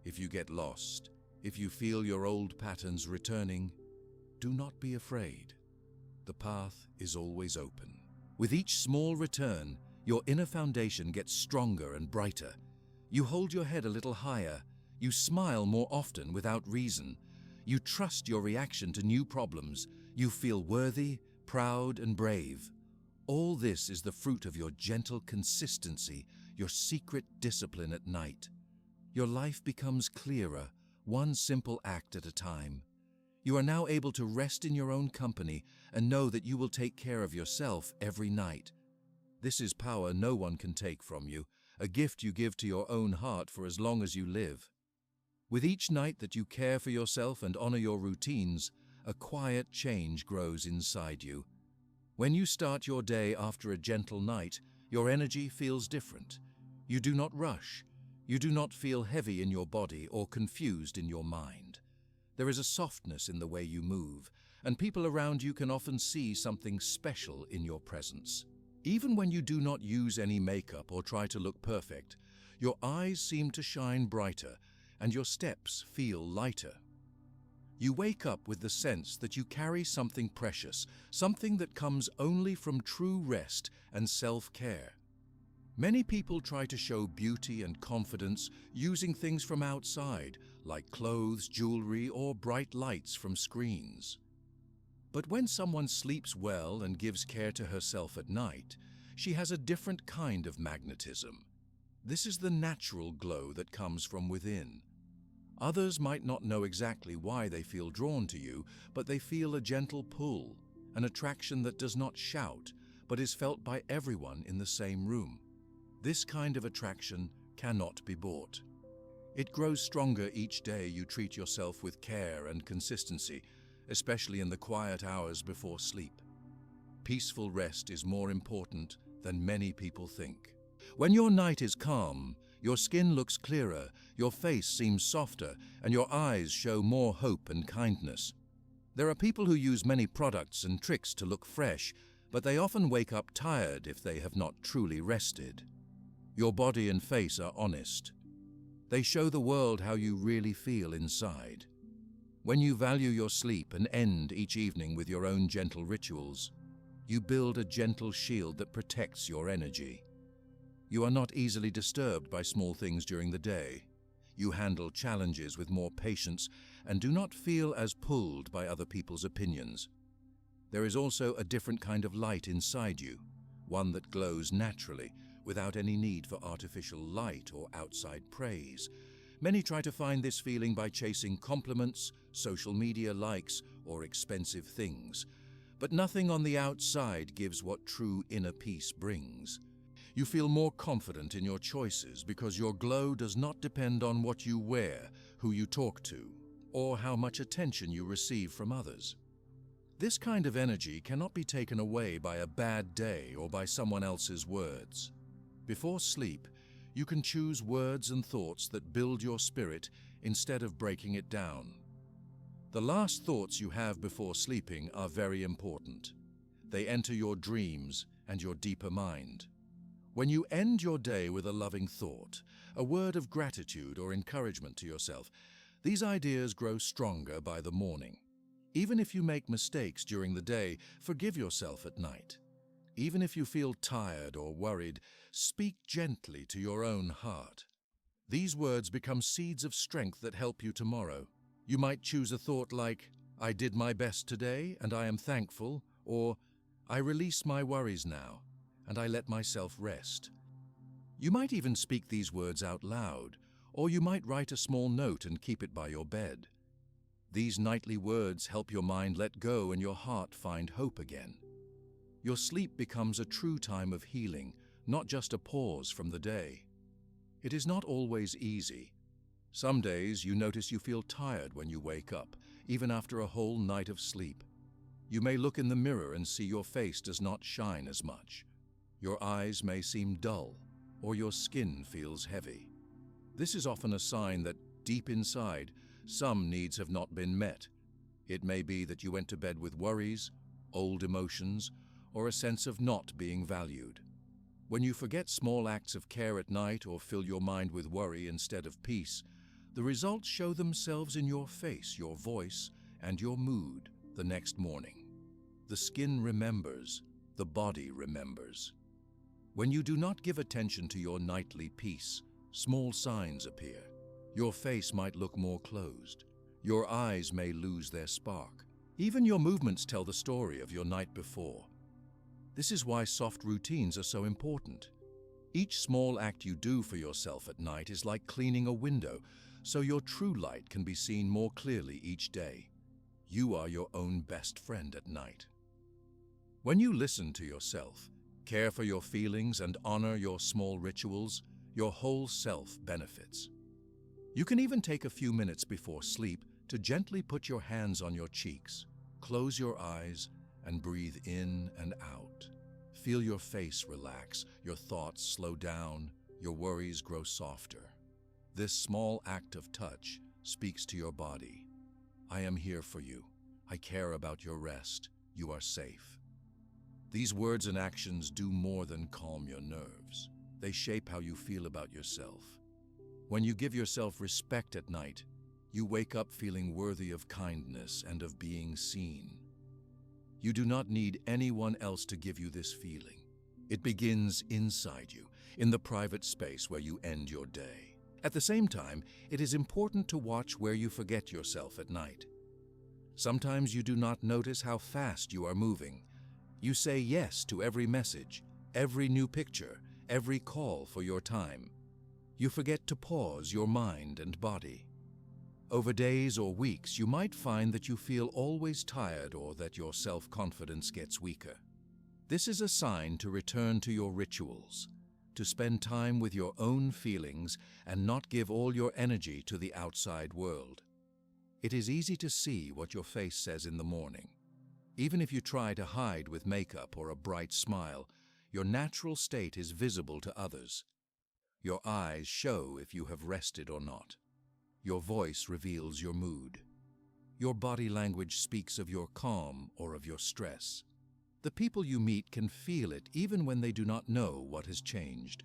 If you get lost, if you feel your old patterns returning, do not be afraid. The path is always open. With each small return, your inner foundation gets stronger and brighter. You hold your head a little higher. You smile more often without reason. You trust your reaction to new problems. You feel worthy, proud, and brave. All this is the fruit of your gentle consistency, your secret discipline at night. Your life becomes clearer, one simple act at a time. You are now able to rest in your own company and know that you will take care of yourself every night. This is power no one can take from you, a gift you give to your own heart for as long as you live. With each night that you care for yourself and honor your routines, a quiet change grows inside you. When you start your day after a gentle night, your energy feels different. You do not rush. You do not feel heavy in your body or confused in your mind. There is a softness in the way you move, and people around you can often see something special in your presence. Even when you do not use any makeup or try to look perfect, your eyes seem to shine brighter and your steps feel lighter. You wake up with the sense that you carry something precious, something that comes only from true rest and self-care. Many people try to show beauty and confidence using things from outside, like clothes, jewelry, or bright lights from screens. But when someone sleeps well and gives care to herself at night, she has a different kind of magnetism. This is the natural glow that comes from within. Others might not know exactly why they feel drawn to you, but they feel a gentle pull, an attraction that does not shout, but is felt by everyone in the same room. This kind of attraction cannot be bought. It grows stronger each day you treat yourself with care and consistency, especially in the quiet hours before sleep. Peaceful rest is more important than many people think. When your night is calm, your skin looks clearer, your face seems softer, and your eyes show more hope and kindness. There are people who use many products and tricks to look fresh, but they often wake up tired if they have not truly rested. Your body and face are honest. They show the world how you really feel inside. When you value your sleep and end each evening with your own gentle rituals, you build a gentle shield that protects your energy. You are not easily disturbed by small things during the day. You handle challenges with more patience and do not feel as pulled by other people's opinions. There is also a different kind of light inside you, one that glows naturally, without any need for artificial light or outside praise. Many try to find this feeling by chasing compliments, social media likes, or expensive things. But nothing on the outside gives what true inner peace brings. You feel more confident in your choices because your glow does not depend on what you wear, who you talk to, or how much attention you receive from others. This kind of energy cannot be taken away by a bad day or by someone else's words. Before sleep, you can choose words and thoughts that build your spirit instead of breaking it down. The last thoughts you have before sleeping are very important. They enter your dreams and your deeper mind. When you end your day with a loving thought, a word of gratitude or encouragement to yourself, these ideas grow stronger by the morning. Even if you make mistakes during the day, forgive yourself at night. Even if you feel tired or worried, speak gently to your own heart. These words become seeds of strength that help you tomorrow. You might choose a thought like, "I did my best today and I am thankful," or "I release my worries now and I let myself rest." You might even speak these words out loud, or you might write a small note and keep it by your bed. These nightly words help your mind let go and your heart find hope again. Your sleep becomes a true time of healing, not just a pause from the day. It is not always easy. Some days you notice you feel tired when you wake up, even after a whole night of sleep. You may look in the mirror and see your face does not shine as much. Your eyes may seem dull, or your skin feels heavy. This is often a sign that, deep inside, some needs have not been met. It may be that you went to bed with worries, old emotions, or a sense of not being valued. When you forget small acts of care at night or fill your mind with worry instead of peace, the results show themselves in your face, your voice, and your mood the next morning. The skin remembers, the body remembers. When you do not give attention to your nightly peace, small signs appear. Your face might look more closed. Your eyes may lose their spark. Even your movements tell the story of your night before. This is why soft routines are so important. Each small act you do for yourself at night is like cleaning a window, so your true light can be seen more clearly each day. You are your own best friend at night. When you listen to yourself, care for your feelings, and honor your small rituals, your whole self benefits. You can even take a few minutes before sleep to gently put your hands on your cheeks, close your eyes, and breathe in and out. Feel your face relax, your thoughts slow down, your worries grow softer. This small act of touch speaks to your body. I am here for you. I care about your rest. You are safe. These words and actions do more than calm your nerves. They shape how you feel about yourself. When you give yourself respect at night, you wake up feeling worthy of kindness and of being seen. You do not need anyone else to give you this feeling. It begins inside you, in the private space where you end your day. At the same time, it is important to watch where you forget yourself at night. Sometimes you do not notice how fast you are moving. You say yes to every message, every new picture, every call for your time. You forget to pause your mind and body. Over days or weeks, you might find that you feel always tired or that your self-confidence gets weaker. This is a sign to return to your rituals, to spend time with your own feelings and not give all your energy to the outside world. It is easy to see what your face says in the morning. Even if you try to hide with makeup or a bright smile, your natural state is visible to others. Your eyes show if you have rested or not. Your voice reveals your mood. Your body language speaks of your calm or of your stress. The people you meet can feel it even when they do not know what has changed.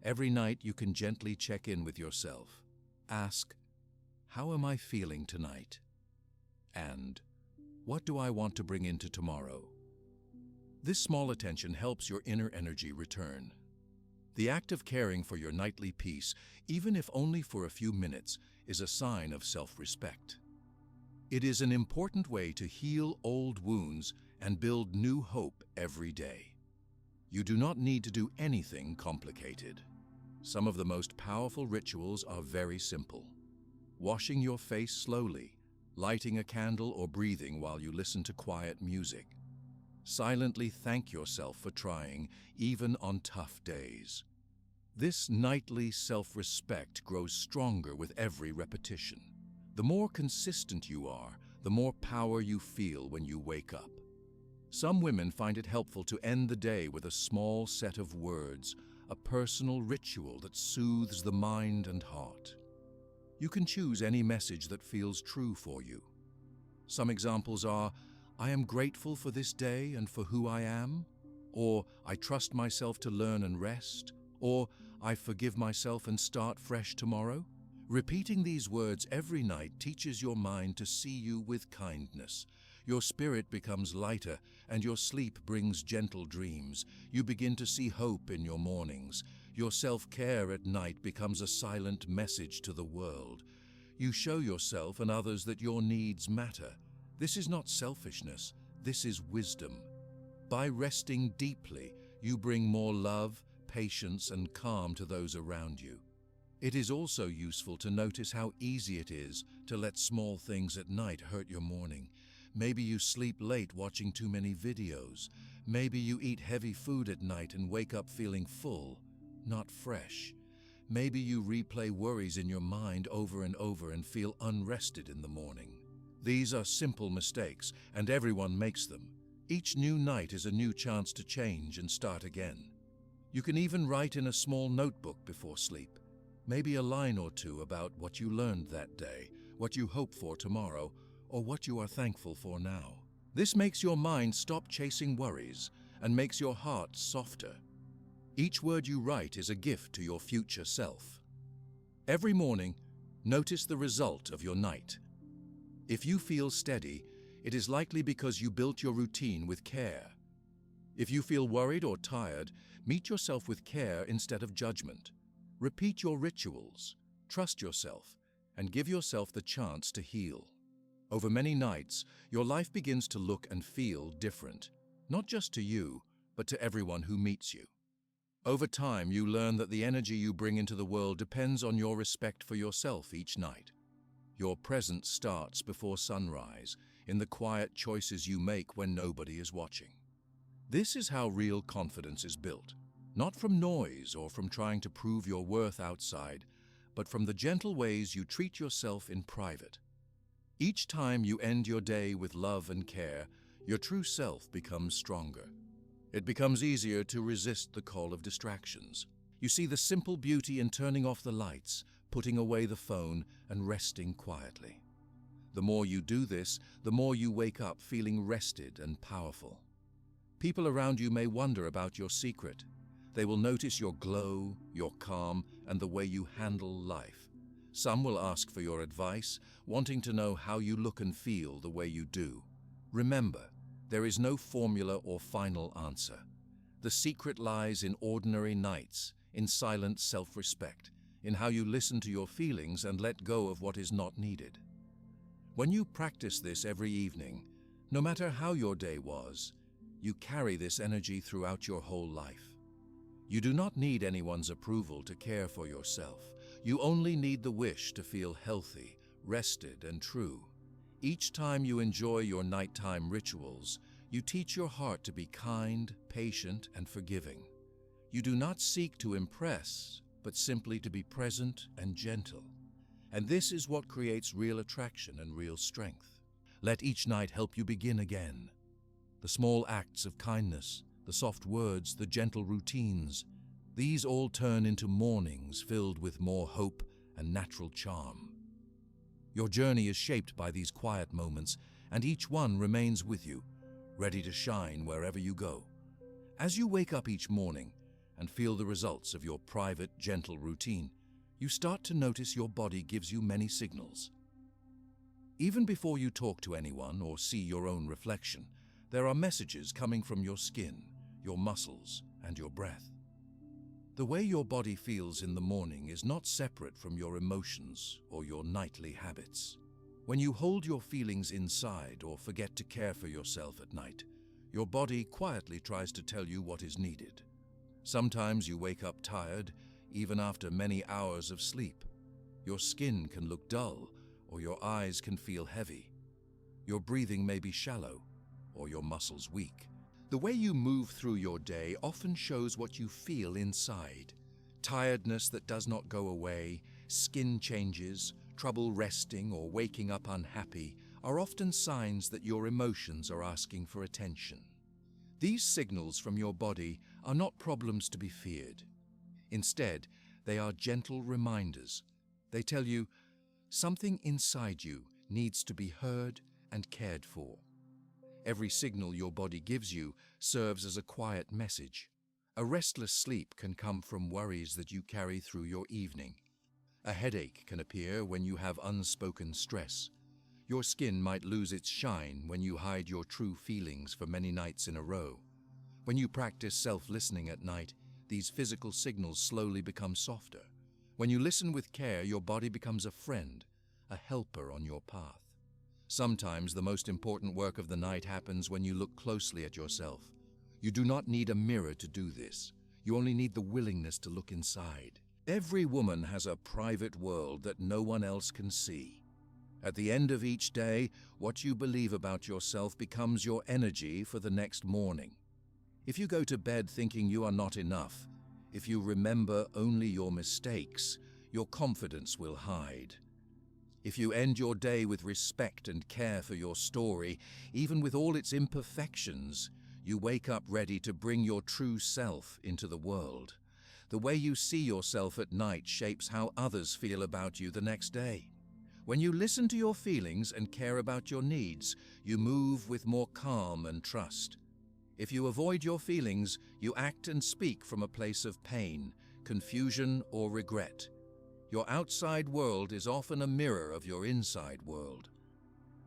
Every night you can gently check in with yourself. Ask, "How am I feeling tonight?" And, "What do I want to bring into tomorrow?" This small attention helps your inner energy return. The act of caring for your nightly peace, even if only for a few minutes, is a sign of self-respect. It is an important way to heal old wounds and build new hope every day. You do not need to do anything complicated. Some of the most powerful rituals are very simple. Washing your face slowly, lighting a candle or breathing while you listen to quiet music. Silently thank yourself for trying, even on tough days. This nightly self-respect grows stronger with every repetition. The more consistent you are, the more power you feel when you wake up. Some women find it helpful to end the day with a small set of words, a personal ritual that soothes the mind and heart. You can choose any message that feels true for you. Some examples are, "I am grateful for this day and for who I am," or "I trust myself to learn and rest," or "I forgive myself and start fresh tomorrow." Repeating these words every night teaches your mind to see you with kindness. Your spirit becomes lighter, and your sleep brings gentle dreams. You begin to see hope in your mornings. Your self-care at night becomes a silent message to the world. You show yourself and others that your needs matter. This is not selfishness, this is wisdom. By resting deeply, you bring more love, patience, and calm to those around you. It is also useful to notice how easy it is to let small things at night hurt your morning. Maybe you sleep late watching too many videos. Maybe you eat heavy food at night and wake up feeling full, not fresh. Maybe you replay worries in your mind over and over and feel unrested in the morning. These are simple mistakes, and everyone makes them. Each new night is a new chance to change and start again. You can even write in a small notebook before sleep. Maybe a line or two about what you learned that day, what you hope for tomorrow, or what you are thankful for now. This makes your mind stop chasing worries and makes your heart softer. Each word you write is a gift to your future self. Every morning, notice the result of your night. If you feel steady, it is likely because you built your routine with care. If you feel worried or tired, meet yourself with care instead of judgment. Repeat your rituals, trust yourself, and give yourself the chance to heal. Over many nights, your life begins to look and feel different, not just to you, but to everyone who meets you. Over time, you learn that the energy you bring into the world depends on your respect for yourself each night. Your presence starts before sunrise, in the quiet choices you make when nobody is watching. This is how real confidence is built, not from noise or from trying to prove your worth outside, but from the gentle ways you treat yourself in private. Each time you end your day with love and care, your true self becomes stronger. It becomes easier to resist the call of distractions. You see the simple beauty in turning off the lights, putting away the phone, and resting quietly. The more you do this, the more you wake up feeling rested and powerful. People around you may wonder about your secret. They will notice your glow, your calm, and the way you handle life. Some will ask for your advice, wanting to know how you look and feel the way you do. Remember, there is no formula or final answer. The secret lies in ordinary nights, in silent self-respect, in how you listen to your feelings and let go of what is not needed. When you practice this every evening, no matter how your day was, you carry this energy throughout your whole life. You do not need anyone's approval to care for yourself. You only need the wish to feel healthy, rested, and true. Each time you enjoy your nighttime rituals, you teach your heart to be kind, patient, and forgiving. You do not seek to impress, but simply to be present and gentle. And this is what creates real attraction and real strength. Let each night help you begin again. The small acts of kindness, the soft words, the gentle routines, these all turn into mornings filled with more hope and natural charm. Your journey is shaped by these quiet moments, and each one remains with you, ready to shine wherever you go. As you wake up each morning and feel the results of your private, gentle routine, you start to notice your body gives you many signals. Even before you talk to anyone or see your own reflection, there are messages coming from your skin, your muscles, and your breath. The way your body feels in the morning is not separate from your emotions or your nightly habits. When you hold your feelings inside or forget to care for yourself at night, Your body quietly tries to tell you what is needed. Sometimes you wake up tired, even after many hours of sleep. Your skin can look dull, or your eyes can feel heavy. Your breathing may be shallow, or your muscles weak. The way you move through your day often shows what you feel inside. Tiredness that does not go away, skin changes, trouble resting, or waking up unhappy are often signs that your emotions are asking for attention. These signals from your body are not problems to be feared. Instead, they are gentle reminders. They tell you something inside you needs to be heard and cared for. Every signal your body gives you serves as a quiet message. A restless sleep can come from worries that you carry through your evening. A headache can appear when you have unspoken stress. Your skin might lose its shine when you hide your true feelings for many nights in a row. When you practice self-listening at night, these physical signals slowly become softer. When you listen with care, your body becomes a friend, a helper on your path. Sometimes the most important work of the night happens when you look closely at yourself. You do not need a mirror to do this. You only need the willingness to look inside. Every woman has a private world that no one else can see. At the end of each day, what you believe about yourself becomes your energy for the next morning. If you go to bed thinking you are not enough, if you remember only your mistakes, your confidence will hide. If you end your day with respect and care for your story, even with all its imperfections, you wake up ready to bring your true self into the world. The way you see yourself at night shapes how others feel about you the next day. When you listen to your feelings and care about your needs, you move with more calm and trust. If you avoid your feelings, you act and speak from a place of pain, confusion, or regret. Your outside world is often a mirror of your inside world.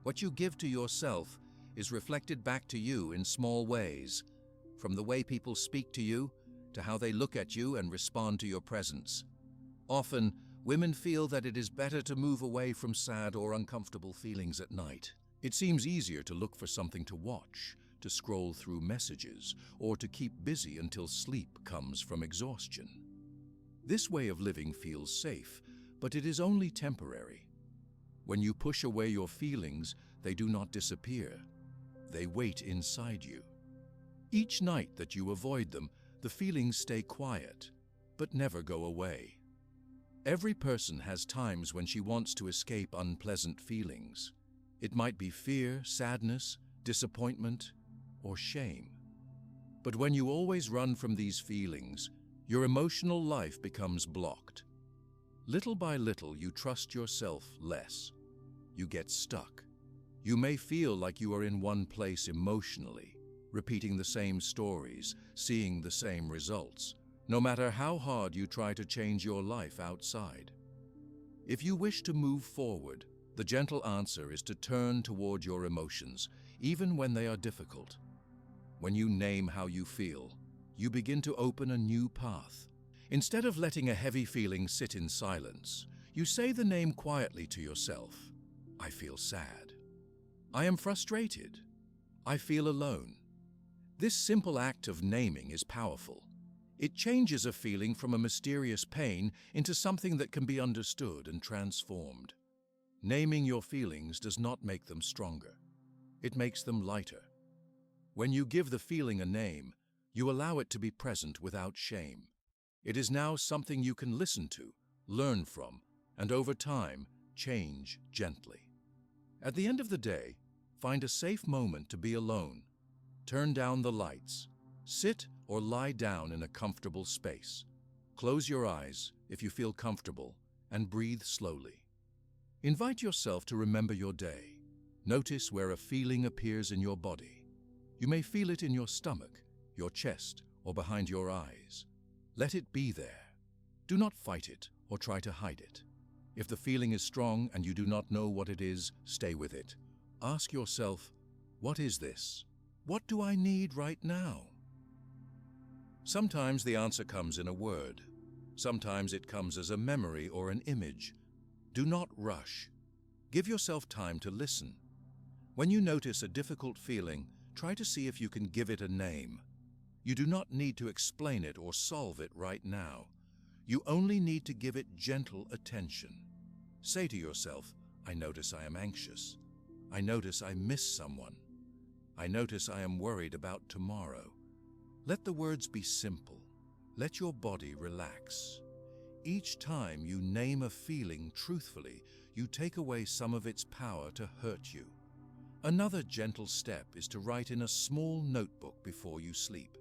What you give to yourself is reflected back to you in small ways, from the way people speak to you to how they look at you and respond to your presence. Often, women feel that it is better to move away from sad or uncomfortable feelings at night. It seems easier to look for something to watch, to scroll through messages, or to keep busy until sleep comes from exhaustion. This way of living feels safe, but it is only temporary. When you push away your feelings, they do not disappear. They wait inside you. Each night that you avoid them, the feelings stay quiet, but never go away. Every person has times when she wants to escape unpleasant feelings. It might be fear, sadness, disappointment, or shame. But when you always run from these feelings, your emotional life becomes blocked. Little by little, you trust yourself less. You get stuck. You may feel like you are in one place emotionally, repeating the same stories, seeing the same results, no matter how hard you try to change your life outside. If you wish to move forward, the gentle answer is to turn toward your emotions, even when they are difficult. When you name how you feel, you begin to open a new path. Instead of letting a heavy feeling sit in silence, you say the name quietly to yourself. I feel sad. I am frustrated. I feel alone. This simple act of naming is powerful. It changes a feeling from a mysterious pain into something that can be understood and transformed. Naming your feelings does not make them stronger. It makes them lighter. When you give the feeling a name, you allow it to be present without shame. It is now something you can listen to, learn from, and over time, change gently. At the end of the day, find a safe moment to be alone. Turn down the lights. Sit or lie down in a comfortable space. Close your eyes if you feel comfortable and breathe slowly. Invite yourself to remember your day. Notice where a feeling appears in your body. You may feel it in your stomach, your chest, or behind your eyes. Let it be there. Do not fight it or try to hide it. If the feeling is strong and you do not know what it is, stay with it. Ask yourself, what is this? What do I need right now? Sometimes the answer comes in a word. Sometimes it comes as a memory or an image. Do not rush. Give yourself time to listen. When you notice a difficult feeling, Try to see if you can give it a name. You do not need to explain it or solve it right now. You only need to give it gentle attention. Say to yourself, I notice I am anxious. I notice I miss someone. I notice I am worried about tomorrow. Let the words be simple. Let your body relax. Each time you name a feeling truthfully, you take away some of its power to hurt you. Another gentle step is to write in a small notebook before you sleep.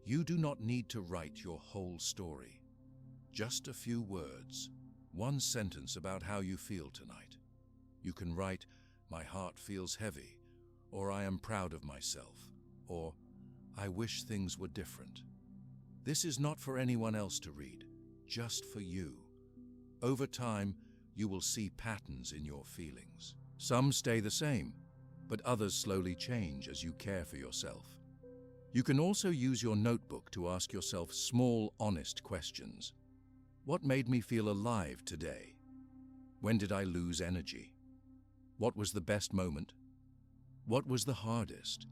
You do not need to write your whole story. Just a few words, one sentence about how you feel tonight. You can write, my heart feels heavy, or I am proud of myself, or I wish things were different. This is not for anyone else to read, just for you. Over time, you will see patterns in your feelings. Some stay the same, but others slowly change as you care for yourself. You can also use your notebook to ask yourself small, honest questions. What made me feel alive today? When did I lose energy? What was the best moment? What was the hardest?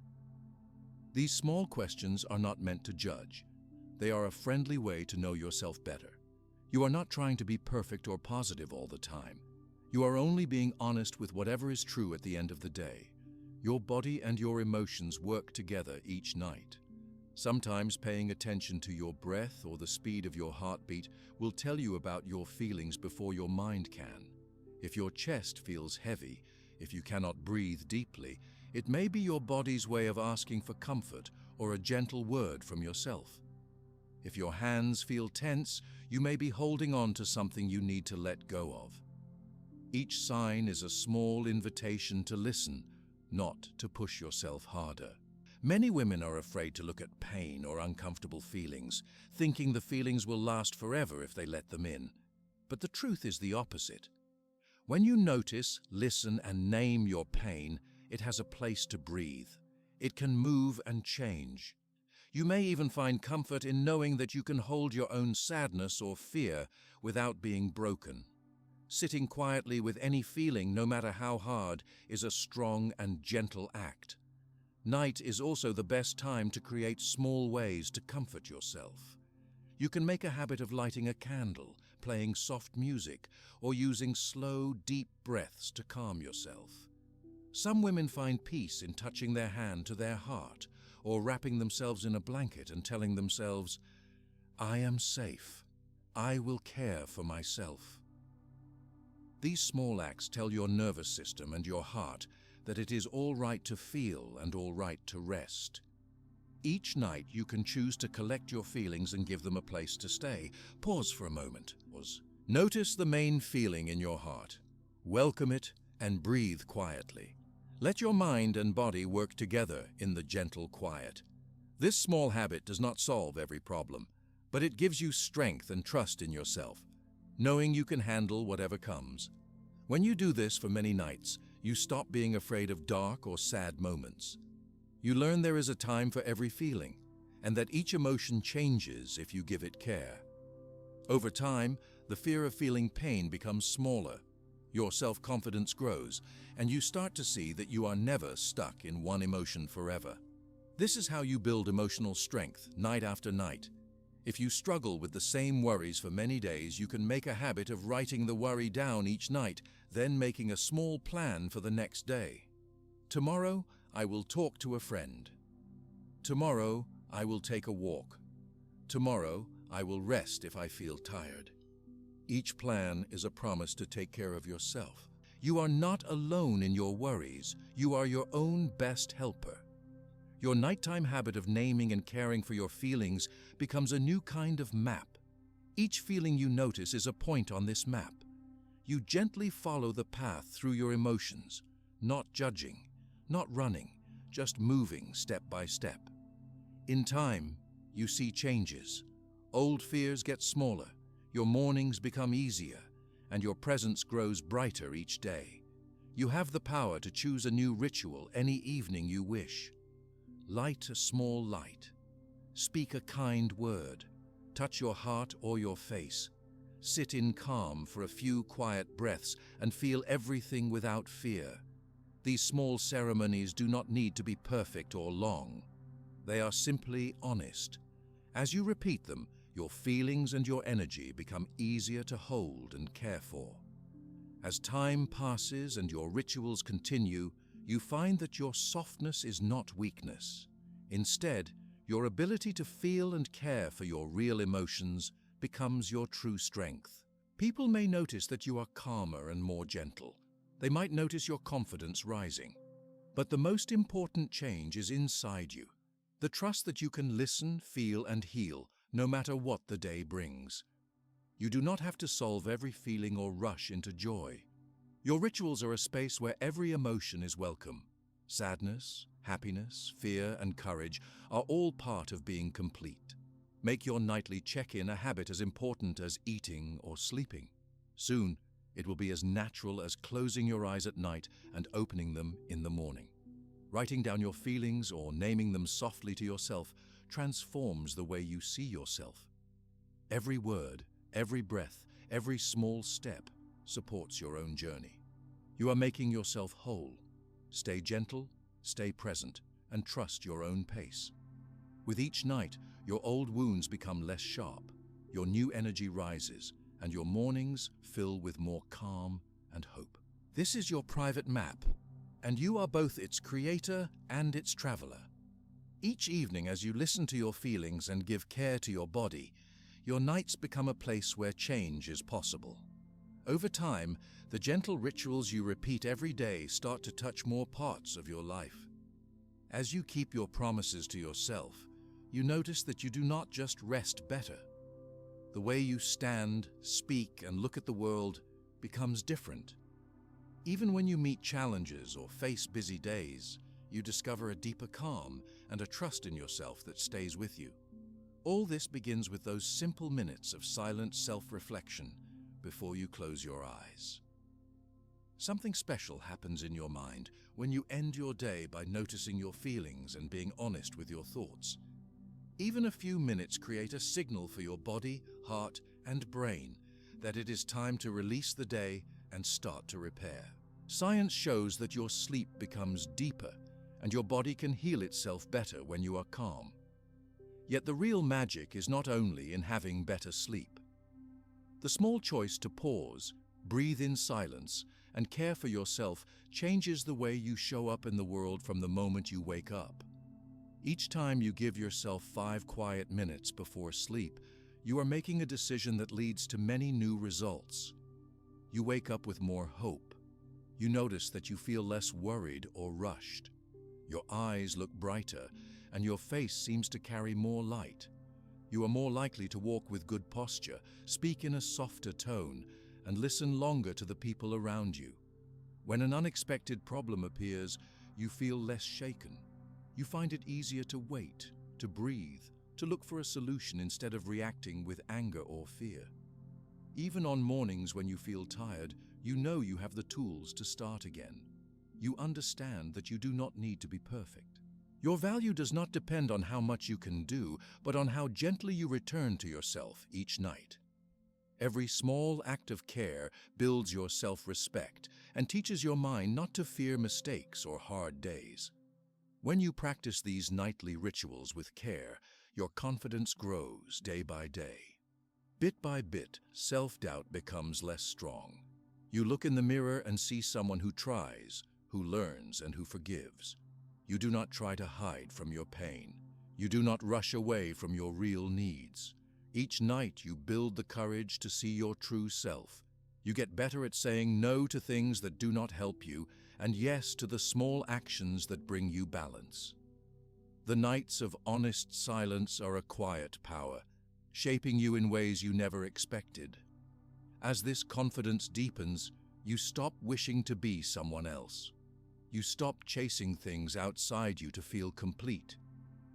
These small questions are not meant to judge. They are a friendly way to know yourself better. You are not trying to be perfect or positive all the time. You are only being honest with whatever is true at the end of the day. Your body and your emotions work together each night. Sometimes paying attention to your breath or the speed of your heartbeat will tell you about your feelings before your mind can. If your chest feels heavy, if you cannot breathe deeply, it may be your body's way of asking for comfort or a gentle word from yourself. If your hands feel tense, you may be holding on to something you need to let go of. Each sign is a small invitation to listen, not to push yourself harder. Many women are afraid to look at pain or uncomfortable feelings, thinking the feelings will last forever if they let them in. But the truth is the opposite. When you notice, listen, and name your pain, it has a place to breathe. It can move and change. You may even find comfort in knowing that you can hold your own sadness or fear without being broken. Sitting quietly with any feeling, no matter how hard, is a strong and gentle act. Night is also the best time to create small ways to comfort yourself. You can make a habit of lighting a candle, playing soft music, or using slow, deep breaths to calm yourself. Some women find peace in touching their hand to their heart, or wrapping themselves in a blanket and telling themselves, I am safe. I will care for myself. These small acts tell your nervous system and your heart that it is all right to feel and all right to rest. Each night you can choose to collect your feelings and give them a place to stay. Pause for a moment. Notice the main feeling in your heart. Welcome it and breathe quietly. Let your mind and body work together in the gentle quiet. This small habit does not solve every problem, but it gives you strength and trust in yourself, knowing you can handle whatever comes. When you do this for many nights, you stop being afraid of dark or sad moments. You learn there is a time for every feeling, and that each emotion changes if you give it care. Over time, the fear of feeling pain becomes smaller. Your self-confidence grows, and you start to see that you are never stuck in one emotion forever. This is how you build emotional strength night after night. If you struggle with the same worries for many days, you can make a habit of writing the worry down each night, then making a small plan for the next day. Tomorrow, I will talk to a friend. Tomorrow, I will take a walk. Tomorrow, I will rest if I feel tired. Each plan is a promise to take care of yourself. You are not alone in your worries. You are your own best helper. Your nighttime habit of naming and caring for your feelings becomes a new kind of map. Each feeling you notice is a point on this map. You gently follow the path through your emotions, not judging, not running, just moving step by step. In time, you see changes. Old fears get smaller, your mornings become easier, and your presence grows brighter each day. You have the power to choose a new ritual any evening you wish. Light a small light. Speak a kind word. Touch your heart or your face. Sit in calm for a few quiet breaths and feel everything without fear. These small ceremonies do not need to be perfect or long. They are simply honest. As you repeat them, your feelings and your energy become easier to hold and care for. As time passes and your rituals continue, you find that your softness is not weakness. Instead, your ability to feel and care for your real emotions becomes your true strength. People may notice that you are calmer and more gentle. They might notice your confidence rising. But the most important change is inside you. The trust that you can listen, feel, and heal, no matter what the day brings. You do not have to solve every feeling or rush into joy. Your rituals are a space where every emotion is welcome. Sadness, happiness, fear, and courage are all part of being complete. Make your nightly check-in a habit as important as eating or sleeping. Soon, it will be as natural as closing your eyes at night and opening them in the morning. Writing down your feelings or naming them softly to yourself transforms the way you see yourself. Every word, every breath, every small step supports your own journey. You are making yourself whole. Stay gentle, stay present, and trust your own pace. With each night, your old wounds become less sharp, your new energy rises, and your mornings fill with more calm and hope. This is your private map, and you are both its creator and its traveler. Each evening, as you listen to your feelings and give care to your body, your nights become a place where change is possible. Over time, the gentle rituals you repeat every day start to touch more parts of your life. As you keep your promises to yourself, you notice that you do not just rest better. The way you stand, speak, and look at the world becomes different. Even when you meet challenges or face busy days, you discover a deeper calm and a trust in yourself that stays with you. All this begins with those simple minutes of silent self-reflection before you close your eyes. Something special happens in your mind when you end your day by noticing your feelings and being honest with your thoughts. Even a few minutes create a signal for your body, heart, and brain that it is time to release the day and start to repair. Science shows that your sleep becomes deeper and your body can heal itself better when you are calm. Yet the real magic is not only in having better sleep. The small choice to pause, breathe in silence, and care for yourself changes the way you show up in the world from the moment you wake up. Each time you give yourself 5 quiet minutes before sleep, you are making a decision that leads to many new results. You wake up with more hope. You notice that you feel less worried or rushed. Your eyes look brighter, and your face seems to carry more light. You are more likely to walk with good posture, speak in a softer tone, and listen longer to the people around you. When an unexpected problem appears, you feel less shaken. You find it easier to wait, to breathe, to look for a solution instead of reacting with anger or fear. Even on mornings when you feel tired, you know you have the tools to start again. You understand that you do not need to be perfect. Your value does not depend on how much you can do, but on how gently you return to yourself each night. Every small act of care builds your self-respect and teaches your mind not to fear mistakes or hard days. When you practice these nightly rituals with care, your confidence grows day by day. Bit by bit, self-doubt becomes less strong. You look in the mirror and see someone who tries, who learns, and who forgives. You do not try to hide from your pain. You do not rush away from your real needs. Each night you build the courage to see your true self. You get better at saying no to things that do not help you, and yes to the small actions that bring you balance. The nights of honest silence are a quiet power, shaping you in ways you never expected. As this confidence deepens, you stop wishing to be someone else. You stop chasing things outside you to feel complete.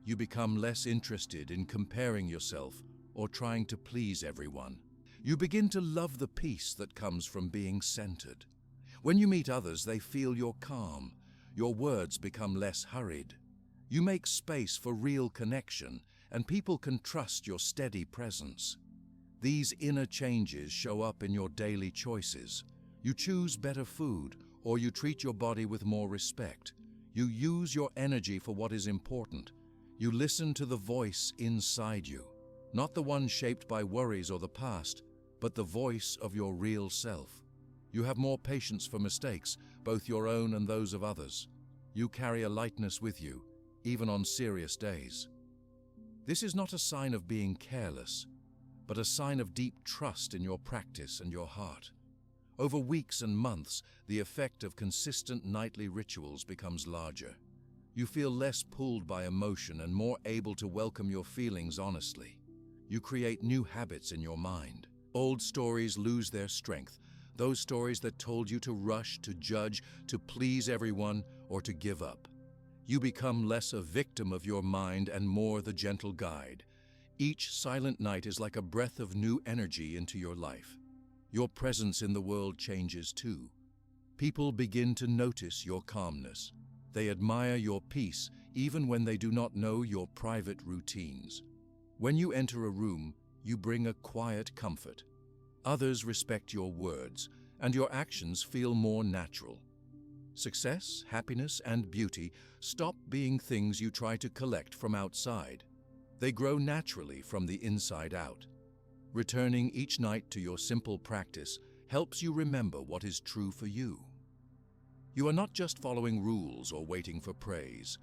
You become less interested in comparing yourself or trying to please everyone. You begin to love the peace that comes from being centered. When you meet others, they feel your calm. Your words become less hurried. You make space for real connection, and people can trust your steady presence. These inner changes show up in your daily choices. You choose better food, or you treat your body with more respect. You use your energy for what is important. You listen to the voice inside you, not the one shaped by worries or the past, but the voice of your real self. You have more patience for mistakes, both your own and those of others. You carry a lightness with you, even on serious days. This is not a sign of being careless, but a sign of deep trust in your practice and your heart. Over weeks and months, the effect of consistent nightly rituals becomes larger. You feel less pulled by emotion and more able to welcome your feelings honestly. You create new habits in your mind. Old stories lose their strength, those stories that told you to rush, to judge, to please everyone, or to give up. You become less a victim of your mind and more the gentle guide. Each silent night is like a breath of new energy into your life. Your presence in the world changes too. People begin to notice your calmness. They admire your peace even when they do not know your private routines. When you enter a room, you bring a quiet comfort. Others respect your words, and your actions feel more natural. Success, happiness, and beauty stop being things you try to collect from outside. They grow naturally from the inside out. Returning each night to your simple practice helps you remember what is true for you. You are not just following rules or waiting for praise.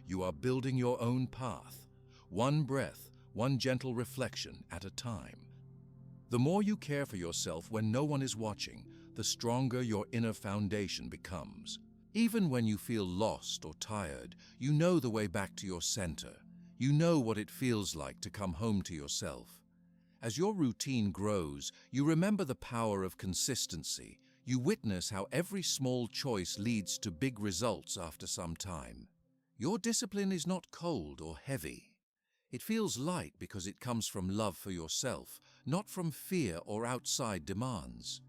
You are building your own path, one breath, one gentle reflection at a time. The more you care for yourself when no one is watching, the stronger your inner foundation becomes. Even when you feel lost or tired, you know the way back to your center. You know what it feels like to come home to yourself. As your routine grows, you remember the power of consistency. You witness how every small choice leads to big results after some time. Your discipline is not cold or heavy. It feels light because it comes from love for yourself, not from fear or outside demands.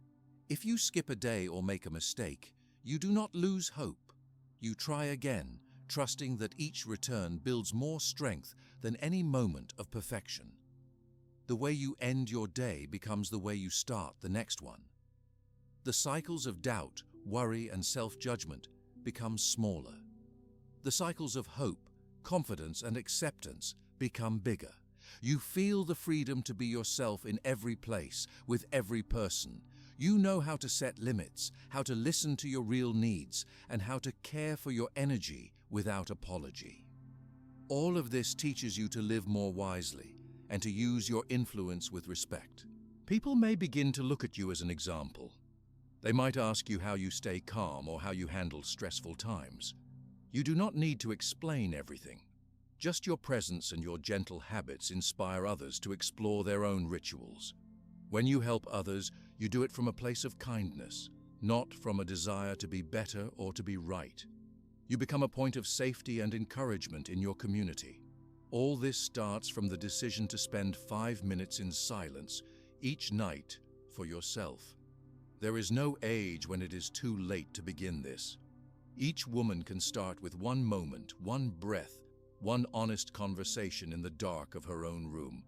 If you skip a day or make a mistake, you do not lose hope. You try again, trusting that each return builds more strength than any moment of perfection. The way you end your day becomes the way you start the next one. The cycles of doubt, worry, and self-judgment become smaller. The cycles of hope, confidence, and acceptance become bigger. You feel the freedom to be yourself in every place, with every person. You know how to set limits, how to listen to your real needs, and how to care for your energy without apology. All of this teaches you to live more wisely and to use your influence with respect. People may begin to look at you as an example. They might ask you how you stay calm or how you handle stressful times. You do not need to explain everything. Just your presence and your gentle habits inspire others to explore their own rituals. When you help others, you do it from a place of kindness, not from a desire to be better or to be right. You become a point of safety and encouragement in your community. All this starts from the decision to spend 5 minutes in silence each night for yourself. There is no age when it is too late to begin this. Each woman can start with one moment, one breath, one honest conversation in the dark of her own room.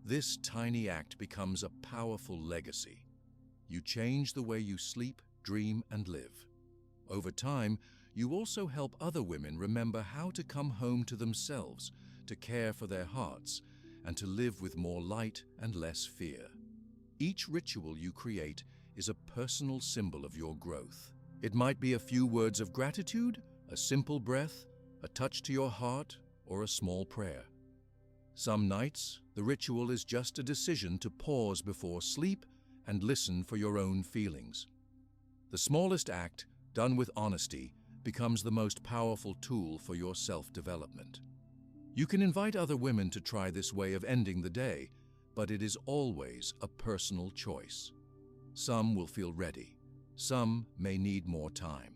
This tiny act becomes a powerful legacy. You change the way you sleep, dream, and live. Over time, you also help other women remember how to come home to themselves, to care for their hearts, and to live with more light and less fear. Each ritual you create is a personal symbol of your growth. It might be a few words of gratitude, a simple breath, a touch to your heart, or a small prayer. Some nights, the ritual is just a decision to pause before sleep and listen for your own feelings. The smallest act, done with honesty, becomes the most powerful tool for your self-development. You can invite other women to try this way of ending the day, but it is always a personal choice. Some will feel ready. Some may need more time.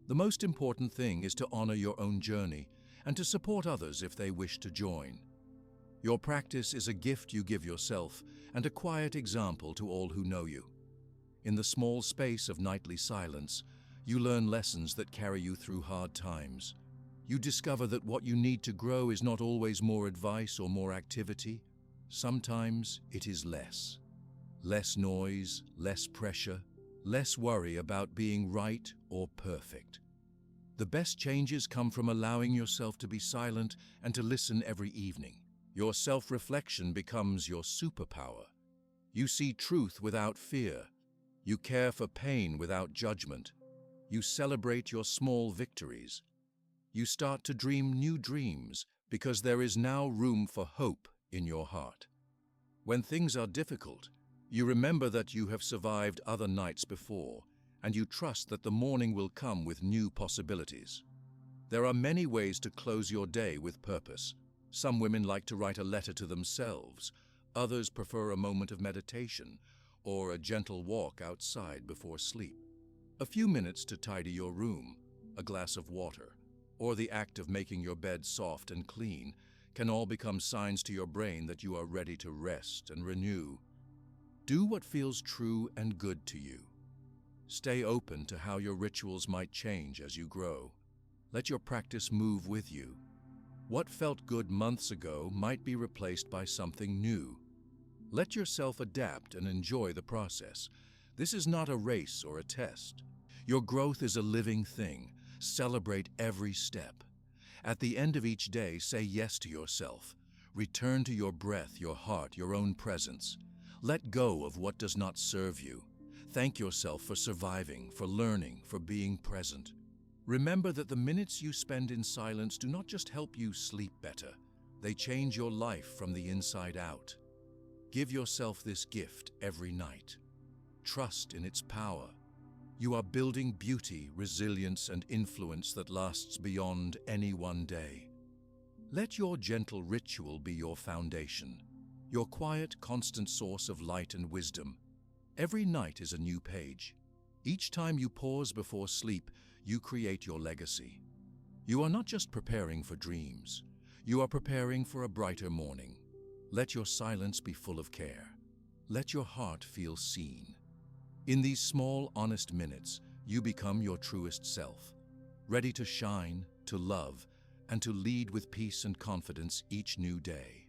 The most important thing is to honor your own journey and to support others if they wish to join. Your practice is a gift you give yourself and a quiet example to all who know you. In the small space of nightly silence, you learn lessons that carry you through hard times. You discover that what you need to grow is not always more advice or more activity. Sometimes it is less. Less noise, less pressure, Less worry about being right or perfect. The best changes come from allowing yourself to be silent and to listen every evening. Your self-reflection becomes your superpower. You see truth without fear. You care for pain without judgment. You celebrate your small victories. You start to dream new dreams because there is now room for hope in your heart. When things are difficult, you remember that you have survived other nights before, and you trust that the morning will come with new possibilities. There are many ways to close your day with purpose. Some women like to write a letter to themselves. Others prefer a moment of meditation or a gentle walk outside before sleep. A few minutes to tidy your room, a glass of water, or the act of making your bed soft and clean can all become signs to your brain that you are ready to rest and renew. Do what feels true and good to you. Stay open to how your rituals might change as you grow. Let your practice move with you. What felt good months ago might be replaced by something new. Let yourself adapt and enjoy the process. This is not a race or a test. Your growth is a living thing. Celebrate every step. At the end of each day, say yes to yourself. Return to your breath, your heart, your own presence. Let go of what does not serve you. Thank yourself for surviving, for learning, for being present. Remember that the minutes you spend in silence do not just help you sleep better. They change your life from the inside out. Give yourself this gift every night. Trust in its power. You are building beauty, resilience, and influence that lasts beyond any one day. Let your gentle ritual be your foundation, your quiet, constant source of light and wisdom. Every night is a new page. Each time you pause before sleep, you create your legacy. You are not just preparing for dreams. You are preparing for a brighter morning. Let your silence be full of care. Let your heart feel seen. In these small, honest minutes, you become your truest self, ready to shine, to love, and to lead with peace and confidence each new day.